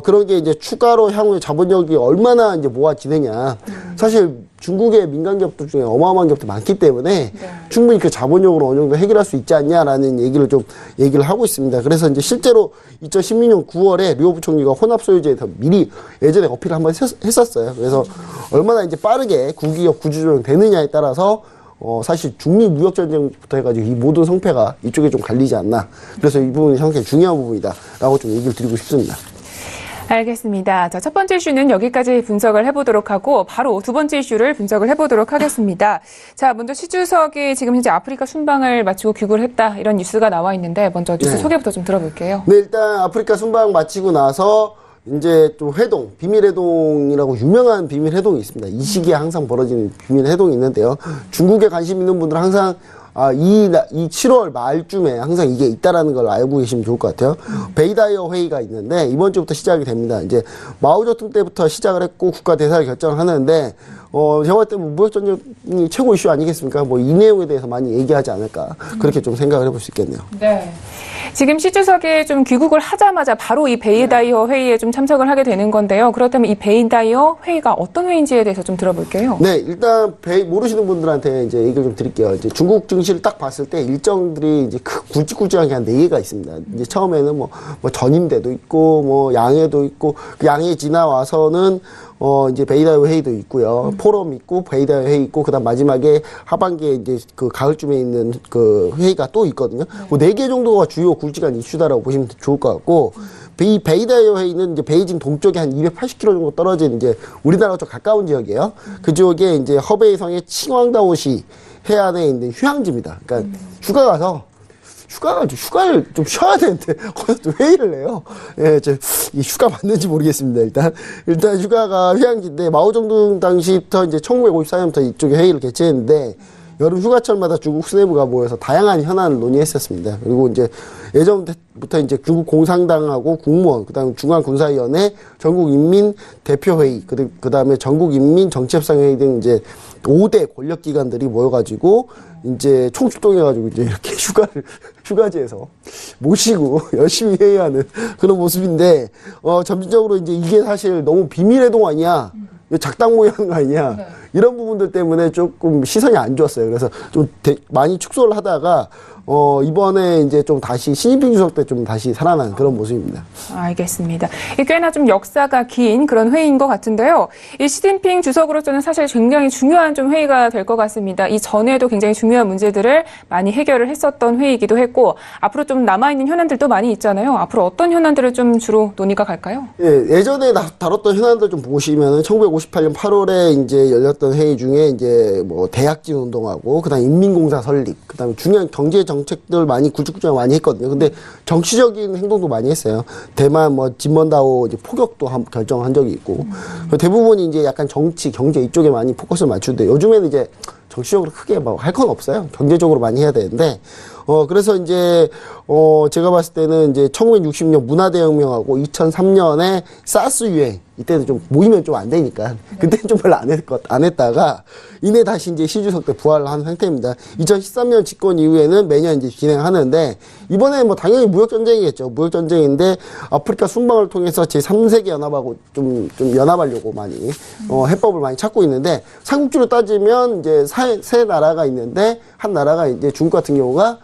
그런 게 이제 추가로 향후에 자본력이 얼마나 이제 모아지느냐. 사실 중국의 민간 기업들 중에 어마어마한 기업도 많기 때문에 충분히 그 자본력으로 어느 정도 해결할 수 있지 않냐라는 얘기를 하고 있습니다. 그래서 이제 실제로 2016년 9월에 류허 부총리가 혼합 소유제에 더 미리 예전에 어필을 한번 했었어요. 그래서 얼마나 이제 빠르게 국유기업 구조조정 되느냐에 따라서 사실 중미 무역 전쟁부터 해가지고 이 모든 성패가 이쪽에 좀 갈리지 않나. 그래서 이 부분이 상당히 중요한 부분이다라고 좀 얘기를 드리고 싶습니다. 알겠습니다. 자, 첫 번째 이슈는 여기까지 분석을 해보도록 하고 바로 두 번째 이슈를 분석을 해보도록 하겠습니다. 자, 먼저 시 주석이 지금 현재 아프리카 순방을 마치고 귀국을 했다 이런 뉴스가 나와 있는데 먼저 뉴스 소개부터 좀 들어볼게요. 네, 일단 아프리카 순방 마치고 나서 이제 좀 회동, 비밀회동이라고 유명한 비밀회동이 있습니다. 이 시기에 항상 벌어지는 비밀회동이 있는데요. 중국에 관심 있는 분들은 항상 이 7월 말쯤에 항상 이게 있다라는 걸 알고 계시면 좋을 것 같아요. 베이다이어 회의가 있는데 이번 주부터 시작이 됩니다. 이제 마오쩌둥 때부터 시작을 했고 국가 대사를 결정을 하는데 제가 볼 때 무역 전쟁이 최고 이슈 아니겠습니까? 뭐 이 내용에 대해서 많이 얘기하지 않을까 그렇게 좀 생각을 해볼 수 있겠네요. 네. 지금 시 주석이 좀 귀국을 하자마자 바로 이 베이다이어 회의에 좀 참석을 하게 되는 건데요. 그렇다면 이 베이다이어 회의가 어떤 회의인지에 대해서 좀 들어볼게요. 네, 일단 모르시는 분들한테 이제 얘기를 좀 드릴게요. 이제 중국 증시를 딱 봤을 때 일정들이 이제 굵직굵직하게 한 4개가 있습니다. 이제 처음에는 뭐 전임대도 있고 뭐 양해도 있고 그 양해 지나와서는 이제 베이다이어 회의도 있고요. 포럼 있고, 베이다이어 회의 있고, 그 다음 마지막에 하반기에 이제 그 가을쯤에 있는 그 회의가 또 있거든요. 그 4개 정도가 주요 굵직한 이슈다라고 보시면 좋을 것 같고, 베이다이어 회의는 이제 베이징 동쪽에 한 280km 정도 떨어진 이제 우리나라와 좀 가까운 지역이에요. 그 지역에 이제 허베이성의 칭왕다오시 해안에 있는 휴양지입니다. 그러니까 휴가 가서 휴가를 좀 쉬어야 되는데, 거기서 또 회의를 해요. 예, 이 휴가 맞는지 모르겠습니다, 일단 휴가가 휴양지인데, 마오쩌둥 당시부터 이제 1954년부터 이쪽에 회의를 개최했는데, 여름 휴가철마다 중국 수뇌부가 모여서 다양한 현안을 논의했었습니다. 그리고 이제 예전부터 이제 중국 공산당하고 국무원, 그 다음에 중앙군사위원회, 전국인민대표회의, 그 다음에 전국인민정치협상회의 등 이제 5대 권력기관들이 모여가지고 이제 총출동해가지고 이제 이렇게 휴가지에서 모시고 열심히 회의하는 그런 모습인데, 점진적으로 이제 이게 사실 너무 비밀회동 아니야? 작당 모의하는 거 아니냐? 네. 이런 부분들 때문에 조금 시선이 안 좋았어요. 그래서 좀 많이 축소를 하다가, 이번에 이제 좀 다시 시진핑 주석 때 좀 다시 살아난 그런 모습입니다. 알겠습니다. 꽤나 좀 역사가 긴 그런 회의인 것 같은데요. 이 시진핑 주석으로서는 사실 굉장히 중요한 좀 회의가 될 것 같습니다. 이 전에도 굉장히 중요한 문제들을 많이 해결을 했었던 회의이기도 했고, 앞으로 좀 남아있는 현안들도 많이 있잖아요. 앞으로 어떤 현안들을 좀 주로 논의가 갈까요? 예, 예전에 다뤘던 현안들 좀 보시면은 1958년 8월에 이제 열렸던 회의 중에 이제 뭐 대약진 운동하고, 그 다음 인민공사 설립, 그 다음에 중요한 경제 정책들 많이 굵직굵직 많이 했거든요. 근데 정치적인 행동도 많이 했어요. 대만 뭐 진먼다오 이제 포격도 결정한 적이 있고, 대부분이 이제 약간 정치, 경제 이쪽에 많이 포커스를 맞추는데, 요즘에는 이제 정치적으로 크게 뭐 할 건 없어요. 경제적으로 많이 해야 되는데, 그래서 이제, 제가 봤을 때는 이제 1960년 문화대혁명하고 2003년에 사스 유행, 이때는 좀 모이면 좀 안 되니까, 그때는 좀 별로 안 했다가, 이내 다시 이제 시 주석 때 부활을 한 상태입니다. 2013년 집권 이후에는 매년 이제 진행하는데, 이번에 뭐 당연히 무역전쟁이겠죠. 무역전쟁인데, 아프리카 순방을 통해서 제3세계 연합하고 좀 연합하려고 많이, 해법을 많이 찾고 있는데, 삼국지로 따지면 이제 세 나라가 있는데, 한 나라가 이제 중국 같은 경우가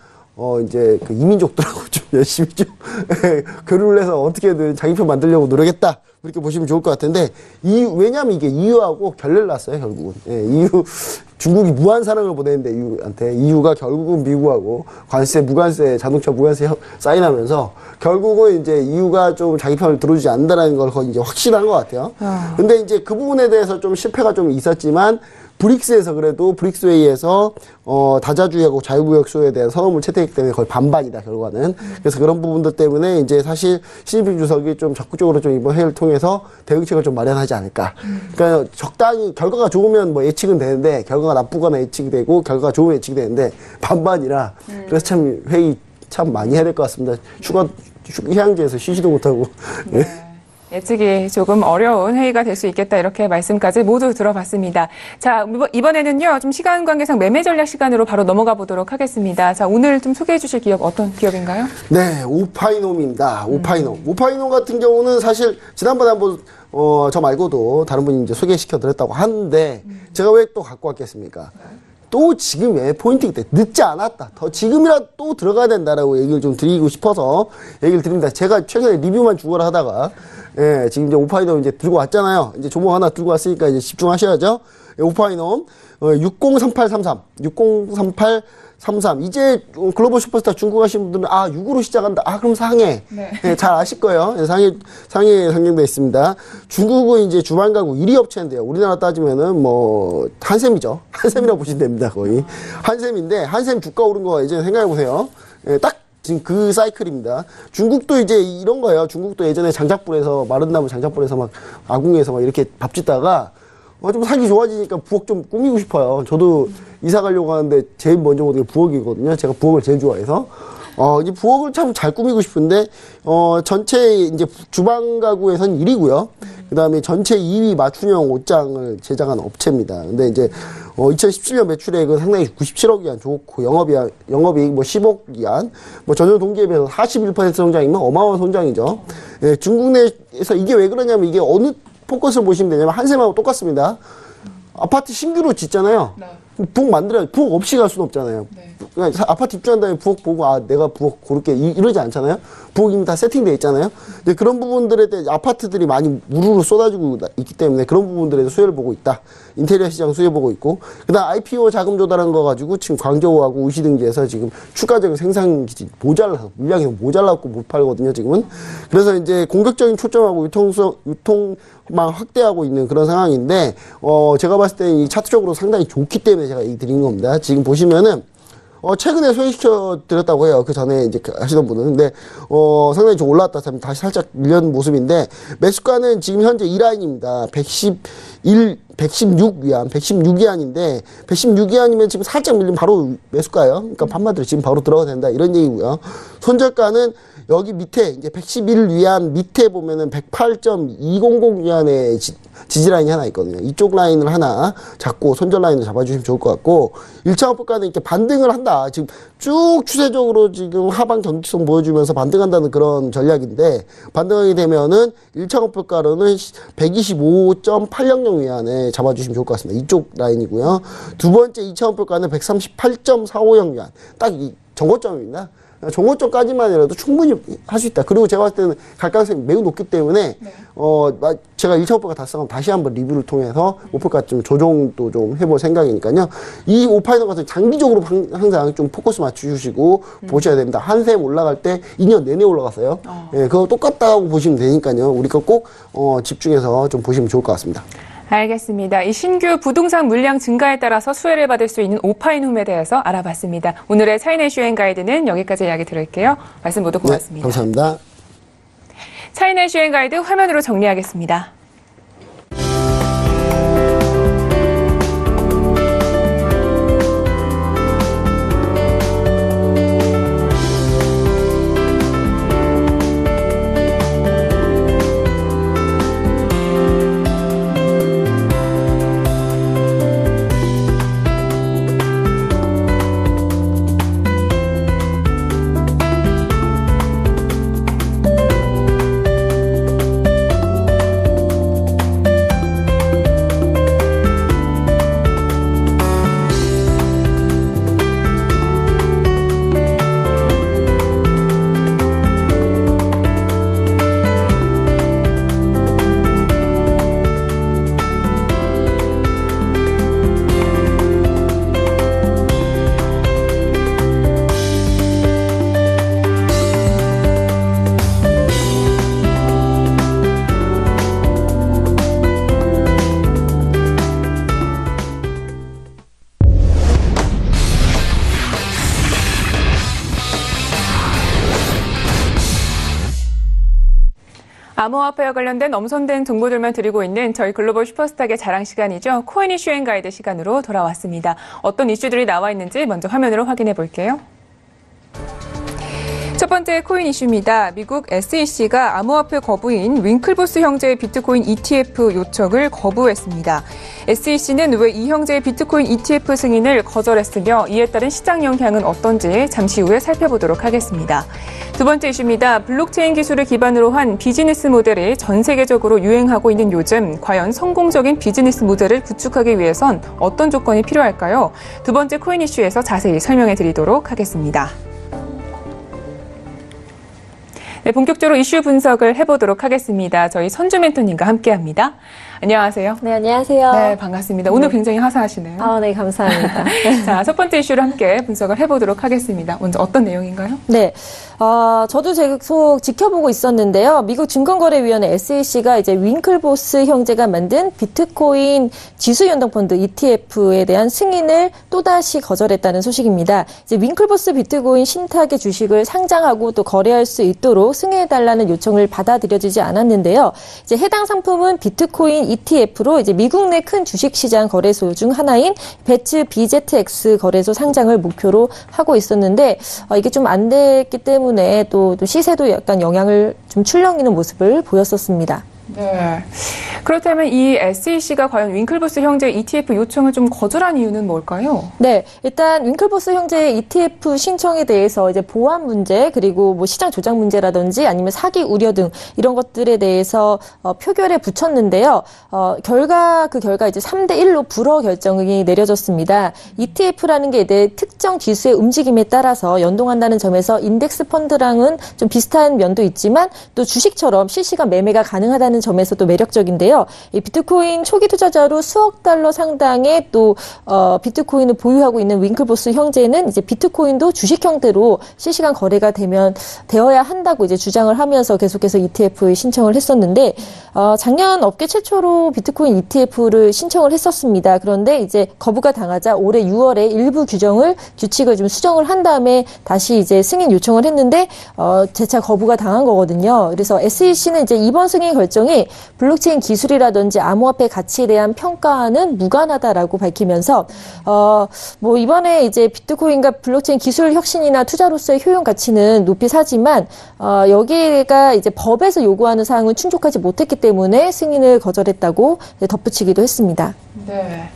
이제 그 이민족들하고 좀 열심히 좀 교류를 해서 어떻게든 자기 편 만들려고 노력했다. 그렇게 보시면 좋을 것 같은데, 왜냐면 이게 EU하고 결례를 났어요, 결국은. 예, 중국이 무한 사랑을 보냈는데, EU한테. EU가 결국은 미국하고 자동차 무관세 사인하면서, 결국은 이제 EU가 좀 자기 편을 들어주지 않는다는 걸 거의 이제 확실한 것 같아요. 근데 이제 그 부분에 대해서 좀 실패가 좀 있었지만, 브릭스에서 그래도 브릭스 회의에서 다자주의하고 자유무역소에 대한 서명을 채택했기 때문에 거의 반반이다 결과는. 그래서 그런 부분들 때문에 이제 사실 시진핑 주석이 좀 적극적으로 좀 이번 회의를 통해서 대응책을 좀 마련하지 않을까. 그러니까 적당히 결과가 좋으면 뭐 예측은 되는데, 결과가 나쁘거나 예측이 되고 결과가 좋으면 예측이 되는데 반반이라. 그래서 참 회의 참 많이 해야 될 것 같습니다. 휴양지에서 쉬지도 못하고. 네. 예측이 조금 어려운 회의가 될 수 있겠다, 이렇게 말씀까지 모두 들어봤습니다. 자, 이번에는요, 좀 시간 관계상 매매 전략 시간으로 바로 넘어가 보도록 하겠습니다. 자, 오늘 좀 소개해 주실 기업 어떤 기업인가요? 네, 오파이놈입니다. 오파이놈. 오파이놈 같은 경우는 사실 지난번에 한번 저 말고도 다른 분이 이제 소개시켜 드렸다고 하는데, 제가 왜 또 갖고 왔겠습니까? 또 지금의 포인트이기 때문에 늦지 않았다. 더 지금이라도 또 들어가야 된다라고 얘기를 좀 드리고 싶어서 얘기를 드립니다. 제가 최근에 리뷰만 죽어라 하다가, 예, 지금 이제 오파이놈 이제 들고 왔잖아요. 이제 종목 하나 들고 왔으니까 이제 집중하셔야죠. 예, 오파이놈 603833. 이제 글로벌 슈퍼스타 중국 하시는 분들은 6으로 시작한다. 그럼 상해. 네. 예, 잘 아실 거예요. 예, 상해에 상장되어 있습니다. 중국은 이제 주방 가구 1위 업체인데요. 우리나라 따지면은 뭐 한샘이죠. 한샘이라고 보시면 됩니다. 거의. 한샘인데, 한샘 주가 오른 거 이제 생각해 보세요. 예, 딱 지금 그 사이클입니다. 중국도 이제 이런 거예요. 중국도 예전에 장작불에서, 마른 나무 장작불에서 막 아궁에서 막 이렇게 밥 짓다가 좀 살기 좋아지니까 부엌 좀 꾸미고 싶어요. 저도 이사 가려고 하는데 제일 먼저 오는 게 부엌이거든요. 제가 부엌을 제일 좋아해서. 이제 부엌을 참 잘 꾸미고 싶은데, 전체 이제 주방 가구에선 1위고요. 그 다음에 전체 2위 맞춤형 옷장을 제작한 업체입니다. 근데 이제, 2017년 매출액은 상당히 97억 위안 좋고, 영업이익 뭐 10억 위안, 뭐 전년 동기에 비해서 41% 성장이면 어마어마한 성장이죠. 예, 중국 내에서 이게 왜 그러냐면 이게 어느 포커스를 보시면 되냐면 한샘하고 똑같습니다. 아파트 신규로 짓잖아요. 네. 부엌 만들어야, 부엌 없이 갈 수는 없잖아요. 네. 그러니까 아파트 입주한 다음에 부엌 보고, 내가 부엌 고를게, 이러지 않잖아요? 부엌 이미 다 세팅되어 있잖아요? 근데 그런 부분들에 대해 아파트들이 많이 우르르 쏟아지고 있기 때문에 그런 부분들에서 수혜를 보고 있다. 인테리어 시장 수혜 보고 있고, 그 다음 IPO 자금 조달한 거 가지고 지금 광저우하고 우시등지에서 지금 추가적인 생산 기지 모자라서, 물량이 모자라고 못 팔거든요, 지금은. 그래서 이제 공격적인 초점하고 유통망 확대하고 있는 그런 상황인데, 제가 봤을 때 이 차트적으로 상당히 좋기 때문에 제가 얘기 드린 겁니다. 지금 보시면은, 최근에 소개시켜 드렸다고 해요. 그 전에 이제 하시던 분은. 근데, 상당히 좀 올라왔다. 다시 살짝 밀려는 모습인데, 매수가는 지금 현재 2라인입니다. 116위안, 116위안인데, 116위안이면 지금 살짝 밀리면 바로 매수가예요. 그러니까 판마들 지금 바로 들어가야 된다. 이런 얘기고요. 손절가는 여기 밑에, 이제 111위안 밑에 보면은 108.200위안의 지지라인이 하나 있거든요. 이쪽 라인을 하나 잡고 손절 라인을 잡아주시면 좋을 것 같고, 1차 목표가는 이렇게 반등을 한다. 지금 쭉 추세적으로 지금 하방 경직성 보여주면서 반등한다는 그런 전략인데, 반등하게 되면은 1차 목표가로는 125.800위안에 잡아주시면 좋을 것 같습니다. 이쪽 라인이고요. 두 번째 2차 목표가는 138.450위안. 딱 이 정고점입니다. 정고점까지만이라도 충분히 할 수 있다. 그리고 제가 봤을 때는 갈 가능성이 매우 높기 때문에, 네. 제가 1차 목표가 달성하면 다시 한번 리뷰를 통해서 목표가 좀 조정도 좀 해볼 생각이니까요. 이 오파이너 같은 장기적으로 항상 좀 포커스 맞추시고 보셔야 됩니다. 한샘 올라갈 때 2년 내내 올라갔어요. 예, 그거 똑같다고 보시면 되니까요. 우리가 꼭, 집중해서 좀 보시면 좋을 것 같습니다. 알겠습니다. 이 신규 부동산 물량 증가에 따라서 수혜를 받을 수 있는 오파인홈에 대해서 알아봤습니다. 오늘의 차이나 이슈 앤 가이드는 여기까지 이야기 들을게요. 말씀 모두 고맙습니다. 네, 감사합니다. 차이나 이슈 앤 가이드 화면으로 정리하겠습니다. 암호화폐와 관련된 엄선된 정보들만 드리고 있는 저희 글로벌 슈퍼스탁의 자랑 시간이죠. 코인 이슈 앤 가이드 시간으로 돌아왔습니다. 어떤 이슈들이 나와 있는지 먼저 화면으로 확인해 볼게요. 첫 번째 코인 이슈입니다. 미국 SEC가 암호화폐 거부인 윙클보스 형제의 비트코인 ETF 요청을 거부했습니다. SEC는 왜 이 형제의 비트코인 ETF 승인을 거절했으며 이에 따른 시장 영향은 어떤지 잠시 후에 살펴보도록 하겠습니다. 두 번째 이슈입니다. 블록체인 기술을 기반으로 한 비즈니스 모델이 전 세계적으로 유행하고 있는 요즘 과연 성공적인 비즈니스 모델을 구축하기 위해선 어떤 조건이 필요할까요? 두 번째 코인 이슈에서 자세히 설명해 드리도록 하겠습니다. 네, 본격적으로 이슈 분석을 해보도록 하겠습니다. 저희 선주 멘토님과 함께합니다. 안녕하세요. 네, 안녕하세요. 네, 반갑습니다. 오늘 굉장히 화사하시네요. 네, 감사합니다. 자, 첫 번째 이슈를 함께 분석을 해보도록 하겠습니다. 먼저 어떤 내용인가요? 네, 저도 계속 지켜보고 있었는데요. 미국 증권거래위원회 SEC가 이제 윙클보스 형제가 만든 비트코인 지수연동펀드 ETF에 대한 승인을 또다시 거절했다는 소식입니다. 이제 윙클보스 비트코인 신탁의 주식을 상장하고 또 거래할 수 있도록 승인해달라는 요청을 받아들여지지 않았는데요. 이제 해당 상품은 비트코인 ETF로 이제 미국 내 큰 주식시장 거래소 중 하나인 배츠 BZX 거래소 상장을 목표로 하고 있었는데 이게 좀 안 됐기 때문에 또 시세도 약간 영향을 좀 출렁이는 모습을 보였었습니다. 네. 그렇다면 이 SEC가 과연 윙클보스 형제 ETF 요청을 좀 거절한 이유는 뭘까요? 네. 일단 윙클보스 형제의 ETF 신청에 대해서 이제 보안 문제 그리고 뭐 시장 조작 문제라든지 아니면 사기 우려 등 이런 것들에 대해서 표결에 붙였는데요. 그 결과 이제 3대1로 불허 결정이 내려졌습니다. ETF라는 게 이제 특정 지수의 움직임에 따라서 연동한다는 점에서 인덱스 펀드랑은 좀 비슷한 면도 있지만 또 주식처럼 실시간 매매가 가능하다는 점에서도 매력적인데요. 이 비트코인 초기 투자자로 수억 달러 상당의 또 비트코인을 보유하고 있는 윙클보스 형제는 이제 비트코인도 주식 형태로 실시간 거래가 되어야 한다고 이제 주장을 하면서 계속해서 ETF에 신청을 했었는데 작년 업계 최초로 비트코인 ETF를 신청을 했었습니다. 그런데 이제 거부가 당하자 올해 6월에 일부 규칙을 좀 수정을 한 다음에 다시 이제 승인 요청을 했는데 재차 거부가 당한 거거든요. 그래서 SEC는 이제 이번 승인 결정이 블록체인 기술이라든지 암호화폐 가치에 대한 평가는 무관하다라고 밝히면서 뭐 이번에 이제 비트코인과 블록체인 기술 혁신이나 투자로서의 효용 가치는 높이 사지만 여기가 이제 법에서 요구하는 사항은 충족하지 못했기 때문에 승인을 거절했다고 덧붙이기도 했습니다. 네.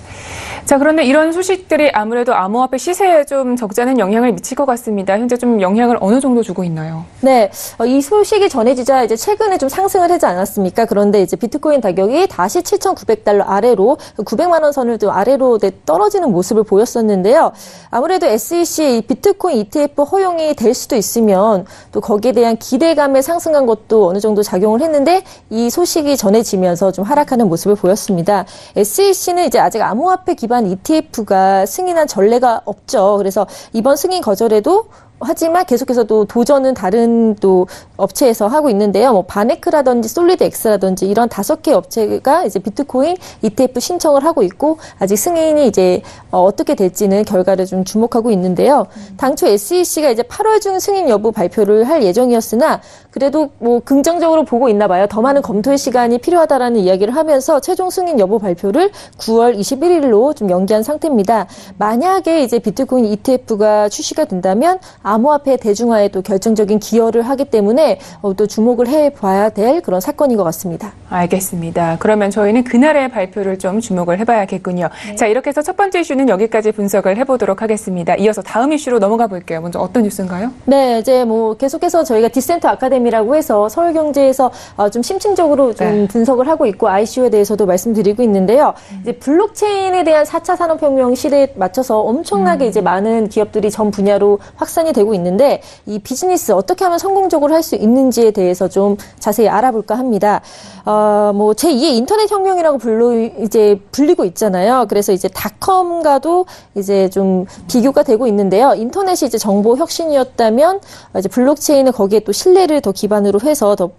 자, 그런데 이런 소식들이 아무래도 암호화폐 시세에 좀 적지 않은 영향을 미칠 것 같습니다. 현재 좀 영향을 어느 정도 주고 있나요? 네, 이 소식이 전해지자 이제 최근에 좀 상승을 하지 않았습니까? 그런데 이제 비트코인 가격이 다시 7,900달러 아래로 900만 원 선을 좀 아래로 떨어지는 모습을 보였었는데요. 아무래도 SEC 비트코인 ETF 허용이 될 수도 있으면 또 거기에 대한 기대감에 상승한 것도 어느 정도 작용을 했는데 이 소식이 전해지면서 좀 하락하는 모습을 보였습니다. SEC는 이제 아직 암호화폐 기반 ETF가 승인한 전례가 없죠. 그래서 이번 승인 거절에도 하지만 계속해서 또 도전은 다른 또 업체에서 하고 있는데요. 뭐 바네크라든지 솔리드X라든지 이런 5개 업체가 이제 비트코인 ETF 신청을 하고 있고 아직 승인이 이제 어떻게 될지는 결과를 좀 주목하고 있는데요. 당초 SEC가 이제 8월 중 승인 여부 발표를 할 예정이었으나 그래도 뭐 긍정적으로 보고 있나 봐요. 더 많은 검토의 시간이 필요하다라는 이야기를 하면서 최종 승인 여부 발표를 9월 21일로 좀 연기한 상태입니다. 만약에 이제 비트코인 ETF가 출시가 된다면 암호화폐 대중화에 또 결정적인 기여를 하기 때문에 또 주목을 해봐야 될 그런 사건인 것 같습니다. 알겠습니다. 그러면 저희는 그날의 발표를 좀 주목을 해봐야겠군요. 네. 자, 이렇게 해서 첫 번째 이슈는 여기까지 분석을 해보도록 하겠습니다. 이어서 다음 이슈로 넘어가 볼게요. 먼저 어떤 뉴스인가요? 네, 이제 뭐 계속해서 저희가 디센트 아카데미라고 해서 서울경제에서 좀 심층적으로 좀 분석을 하고 있고 ICO에 대해서도 말씀드리고 있는데요. 이제 블록체인에 대한 4차 산업혁명 시대에 맞춰서 엄청나게 이제 많은 기업들이 전 분야로 확산이 되고 있는데 이 비즈니스 어떻게 하면 성공적으로 할 수 있는지에 대해서 좀 자세히 알아볼까 합니다. 뭐 제2의 인터넷 혁명이라고 불리고 있잖아요. 그래서 이제 닷컴과도 이제 좀 비교가 되고 있는데요. 인터넷이 이제 정보 혁신이었다면 이제 블록체인은 거기에 또 신뢰를 더 기반으로 해서 더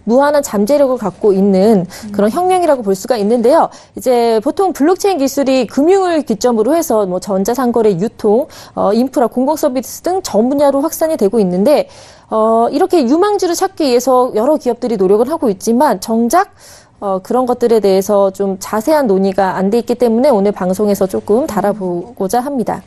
무한한 잠재력을 갖고 있는 그런 혁명이라고 볼 수가 있는데요. 이제 보통 블록체인 기술이 금융을 기점으로 해서 뭐 전자상거래, 유통, 인프라, 공공 서비스 등 전 분야로 확산이 되고 있는데, 이렇게 유망주를 찾기 위해서 여러 기업들이 노력을 하고 있지만 정작 그런 것들에 대해서 좀 자세한 논의가 안 돼 있기 때문에 오늘 방송에서 조금 다뤄보고자 합니다.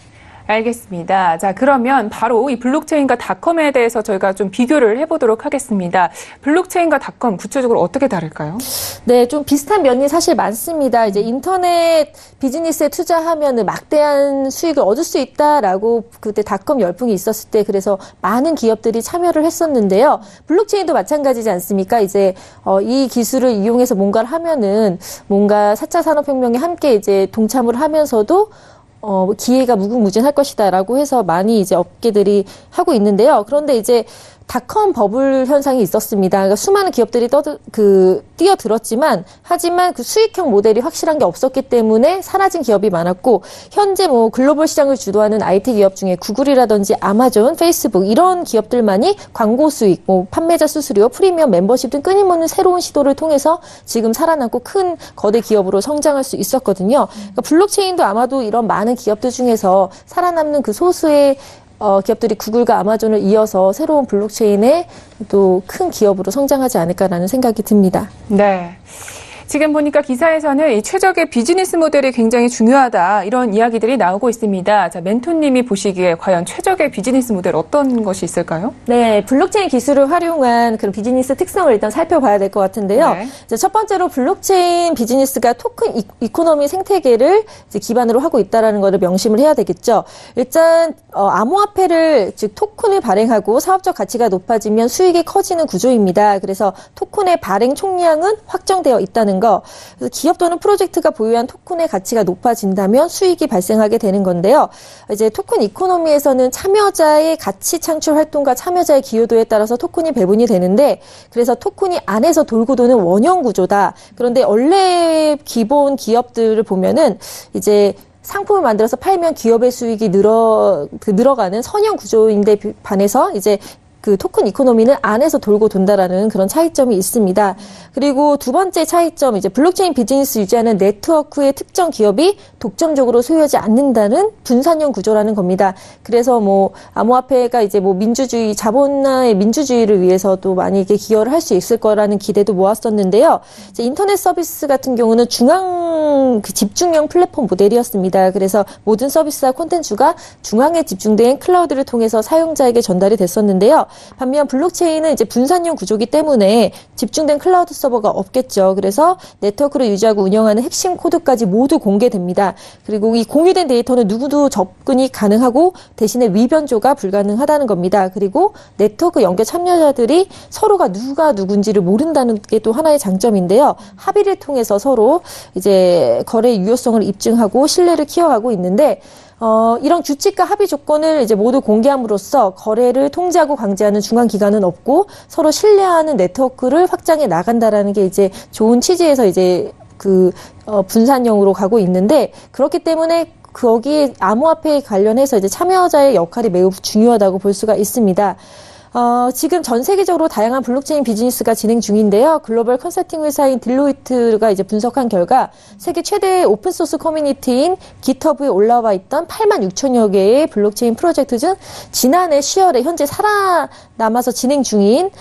알겠습니다. 자, 그러면 바로 이 블록체인과 닷컴에 대해서 저희가 좀 비교를 해보도록 하겠습니다. 블록체인과 닷컴 구체적으로 어떻게 다를까요? 네, 좀 비슷한 면이 사실 많습니다. 이제 인터넷 비즈니스에 투자하면 막대한 수익을 얻을 수 있다라고 그때 닷컴 열풍이 있었을 때 그래서 많은 기업들이 참여를 했었는데요. 블록체인도 마찬가지지 않습니까? 이제 이 기술을 이용해서 뭔가를 하면은 뭔가 4차 산업혁명에 함께 이제 동참을 하면서도 기회가 무궁무진할 것이다라고 해서 많이 이제 업계들이 하고 있는데요. 그런데 이제 닷컴 버블 현상이 있었습니다. 그러니까 수많은 기업들이 뛰어들었지만 하지만 그 수익형 모델이 확실한 게 없었기 때문에 사라진 기업이 많았고 현재 뭐 글로벌 시장을 주도하는 IT 기업 중에 구글이라든지 아마존, 페이스북 이런 기업들만이 광고 수익, 뭐 판매자 수수료, 프리미엄 멤버십 등 끊임없는 새로운 시도를 통해서 지금 살아남고 큰 거대 기업으로 성장할 수 있었거든요. 그러니까 블록체인도 아마도 이런 많은 기업들 중에서 살아남는 그 소수의 기업들이 구글과 아마존을 이어서 새로운 블록체인의 또 큰 기업으로 성장하지 않을까라는 생각이 듭니다. 네. 지금 보니까 기사에서는 이 최적의 비즈니스 모델이 굉장히 중요하다 이런 이야기들이 나오고 있습니다. 자, 멘토님이 보시기에 과연 최적의 비즈니스 모델 어떤 것이 있을까요? 네, 블록체인 기술을 활용한 그런 비즈니스 특성을 일단 살펴봐야 될 것 같은데요. 네. 이제 첫 번째로 블록체인 비즈니스가 토큰 이코노미 생태계를 이제 기반으로 하고 있다라는 것을 명심을 해야 되겠죠. 일단 암호화폐를 즉 토큰을 발행하고 사업적 가치가 높아지면 수익이 커지는 구조입니다. 그래서 토큰의 발행 총량은 확정되어 있다는 거. 그래서 기업 또는 프로젝트가 보유한 토큰의 가치가 높아진다면 수익이 발생하게 되는 건데요. 이제 토큰 이코노미에서는 참여자의 가치 창출 활동과 참여자의 기여도에 따라서 토큰이 배분이 되는데 그래서 토큰이 안에서 돌고 도는 원형 구조다. 그런데 원래 기본 기업들을 보면은 이제 상품을 만들어서 팔면 기업의 수익이 늘어가는 선형 구조인데 반해서 이제 그 토큰 이코노미는 안에서 돌고 돈다라는 그런 차이점이 있습니다. 그리고 두 번째 차이점, 이제 블록체인 비즈니스 유지하는 네트워크의 특정 기업이 독점적으로 소유하지 않는다는 분산형 구조라는 겁니다. 그래서 뭐 암호화폐가 이제 뭐 민주주의, 자본화의 민주주의를 위해서도 많이 이게 기여를 할 수 있을 거라는 기대도 모았었는데요. 이제 인터넷 서비스 같은 경우는 중앙 집중형 플랫폼 모델이었습니다. 그래서 모든 서비스와 콘텐츠가 중앙에 집중된 클라우드를 통해서 사용자에게 전달이 됐었는데요. 반면 블록체인은 이제 분산형 구조기 때문에 집중된 클라우드 서버가 없겠죠. 그래서 네트워크를 유지하고 운영하는 핵심 코드까지 모두 공개됩니다. 그리고 이 공유된 데이터는 누구도 접근이 가능하고 대신에 위변조가 불가능하다는 겁니다. 그리고 네트워크 연결 참여자들이 서로가 누가 누군지를 모른다는 게 또 하나의 장점인데요. 합의를 통해서 서로 이제 거래 유효성을 입증하고 신뢰를 키워가고 있는데 이런 규칙과 합의 조건을 이제 모두 공개함으로써 거래를 통제하고 강제하는 중앙 기관은 없고 서로 신뢰하는 네트워크를 확장해 나간다라는 게 이제 좋은 취지에서 이제 분산형으로 가고 있는데 그렇기 때문에 거기에 암호화폐에 관련해서 이제 참여자의 역할이 매우 중요하다고 볼 수가 있습니다. 지금 전 세계적으로 다양한 블록체인 비즈니스가 진행 중인데요. 글로벌 컨설팅 회사인 딜로이트가 이제 분석한 결과 세계 최대의 오픈소스 커뮤니티인 깃허브에 올라와 있던 86,000여 개의 블록체인 프로젝트 중 지난해 10월에 현재 살아남아서 진행 중인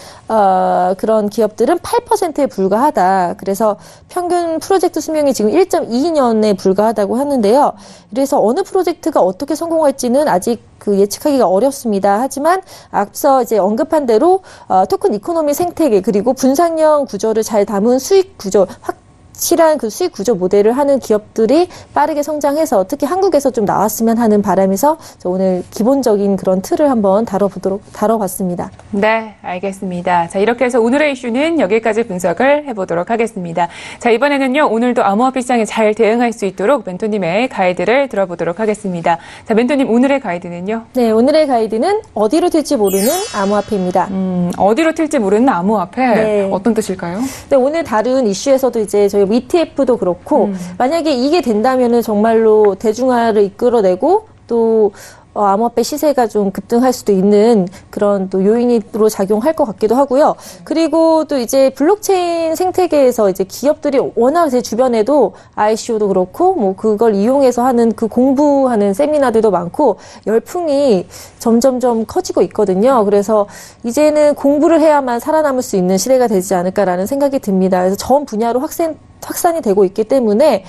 그런 기업들은 8%에 불과하다. 그래서 평균 프로젝트 수명이 지금 1.22년에 불과하다고 하는데요. 그래서 어느 프로젝트가 어떻게 성공할지는 아직 예측하기가 어렵습니다. 하지만 앞서 이제 언급한 대로 토큰 이코노미 생태계 그리고 분산형 구조를 잘 담은 수익 구조 확실한 그 수익 구조 모델을 하는 기업들이 빠르게 성장해서 특히 한국에서 좀 나왔으면 하는 바람에서 오늘 기본적인 그런 틀을 한번 다뤄봤습니다. 네, 알겠습니다. 자, 이렇게 해서 오늘의 이슈는 여기까지 분석을 해보도록 하겠습니다. 자, 이번에는요, 오늘도 암호화폐 시장에 잘 대응할 수 있도록 멘토님의 가이드를 들어보도록 하겠습니다. 자, 멘토님, 오늘의 가이드는요? 네, 오늘의 가이드는 어디로 튈지 모르는 암호화폐입니다. 어디로 튈지 모르는 암호화폐? 네. 어떤 뜻일까요? 네, 오늘 다룬 이슈에서도 이제 저희 ETF도 그렇고 만약에 이게 된다면은 정말로 대중화를 이끌어내고 또 암호화폐 시세가 좀 급등할 수도 있는 그런 또 요인으로 작용할 것 같기도 하고요. 그리고 또 이제 블록체인 생태계에서 이제 기업들이 워낙 제 주변에도 ICO도 그렇고 뭐 그걸 이용해서 하는 그 공부하는 세미나들도 많고 열풍이 점점점 커지고 있거든요. 그래서 이제는 공부를 해야만 살아남을 수 있는 시대가 되지 않을까라는 생각이 듭니다. 그래서 전 분야로 확산이 되고 있기 때문에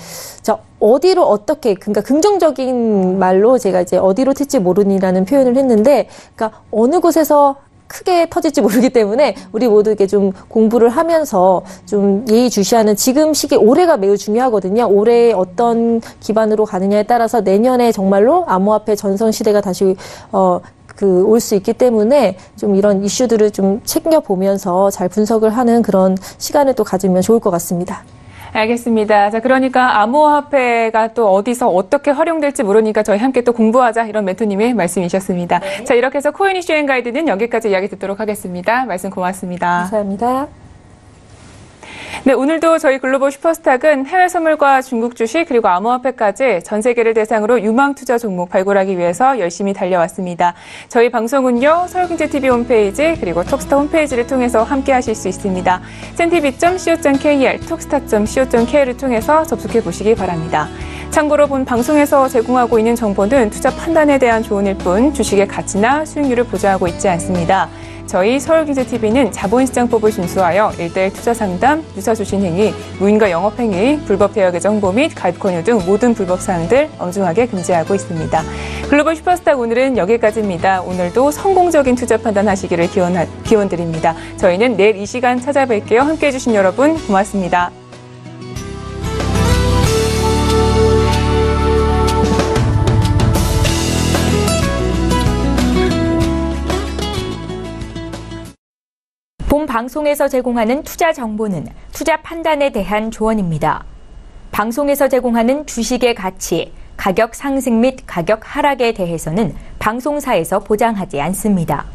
어디로 어떻게 그러니까 긍정적인 말로 제가 이제 어디로 튈지 모르니라는 표현을 했는데 그러니까 어느 곳에서 크게 터질지 모르기 때문에 우리 모두에게 좀 공부를 하면서 좀 예의주시하는 지금 시기 올해가 매우 중요하거든요. 올해 어떤 기반으로 가느냐에 따라서 내년에 정말로 암호화폐 전성 시대가 다시 올 수 있기 때문에 좀 이런 이슈들을 좀 챙겨보면서 잘 분석을 하는 그런 시간을 또 가지면 좋을 것 같습니다. 알겠습니다. 자, 그러니까 암호화폐가 또 어디서 어떻게 활용될지 모르니까 저희 함께 또 공부하자 이런 멘토님의 말씀이셨습니다. 네. 자, 이렇게 해서 코인 이슈 앤 가이드는 여기까지 이야기 듣도록 하겠습니다. 말씀 고맙습니다. 감사합니다. 네, 오늘도 저희 글로벌 슈퍼스탁은 해외 선물과 중국 주식 그리고 암호화폐까지 전 세계를 대상으로 유망 투자 종목 발굴하기 위해서 열심히 달려왔습니다. 저희 방송은요, 서울경제TV 홈페이지 그리고 톡스타 홈페이지를 통해서 함께 하실 수 있습니다. cntv.co.kr, 톡스타.co.kr을 통해서 접속해 보시기 바랍니다. 참고로 본 방송에서 제공하고 있는 정보는 투자 판단에 대한 조언일 뿐 주식의 가치나 수익률을 보장하고 있지 않습니다. 저희 서울경제TV는 자본시장법을 준수하여 1:1 투자 상담, 유사주신 행위, 무인가 영업행위, 불법 대여계 정보 및 가입 권유 등 모든 불법 사항들 엄중하게 금지하고 있습니다. 글로벌 슈퍼스탁 오늘은 여기까지입니다. 오늘도 성공적인 투자 판단하시기를 기원드립니다. 저희는 내일 이 시간 찾아뵐게요. 함께해 주신 여러분 고맙습니다. 본 방송에서 제공하는 투자 정보는 투자 판단에 대한 조언입니다. 방송에서 제공하는 주식의 가치, 가격 상승 및 가격 하락에 대해서는 방송사에서 보장하지 않습니다.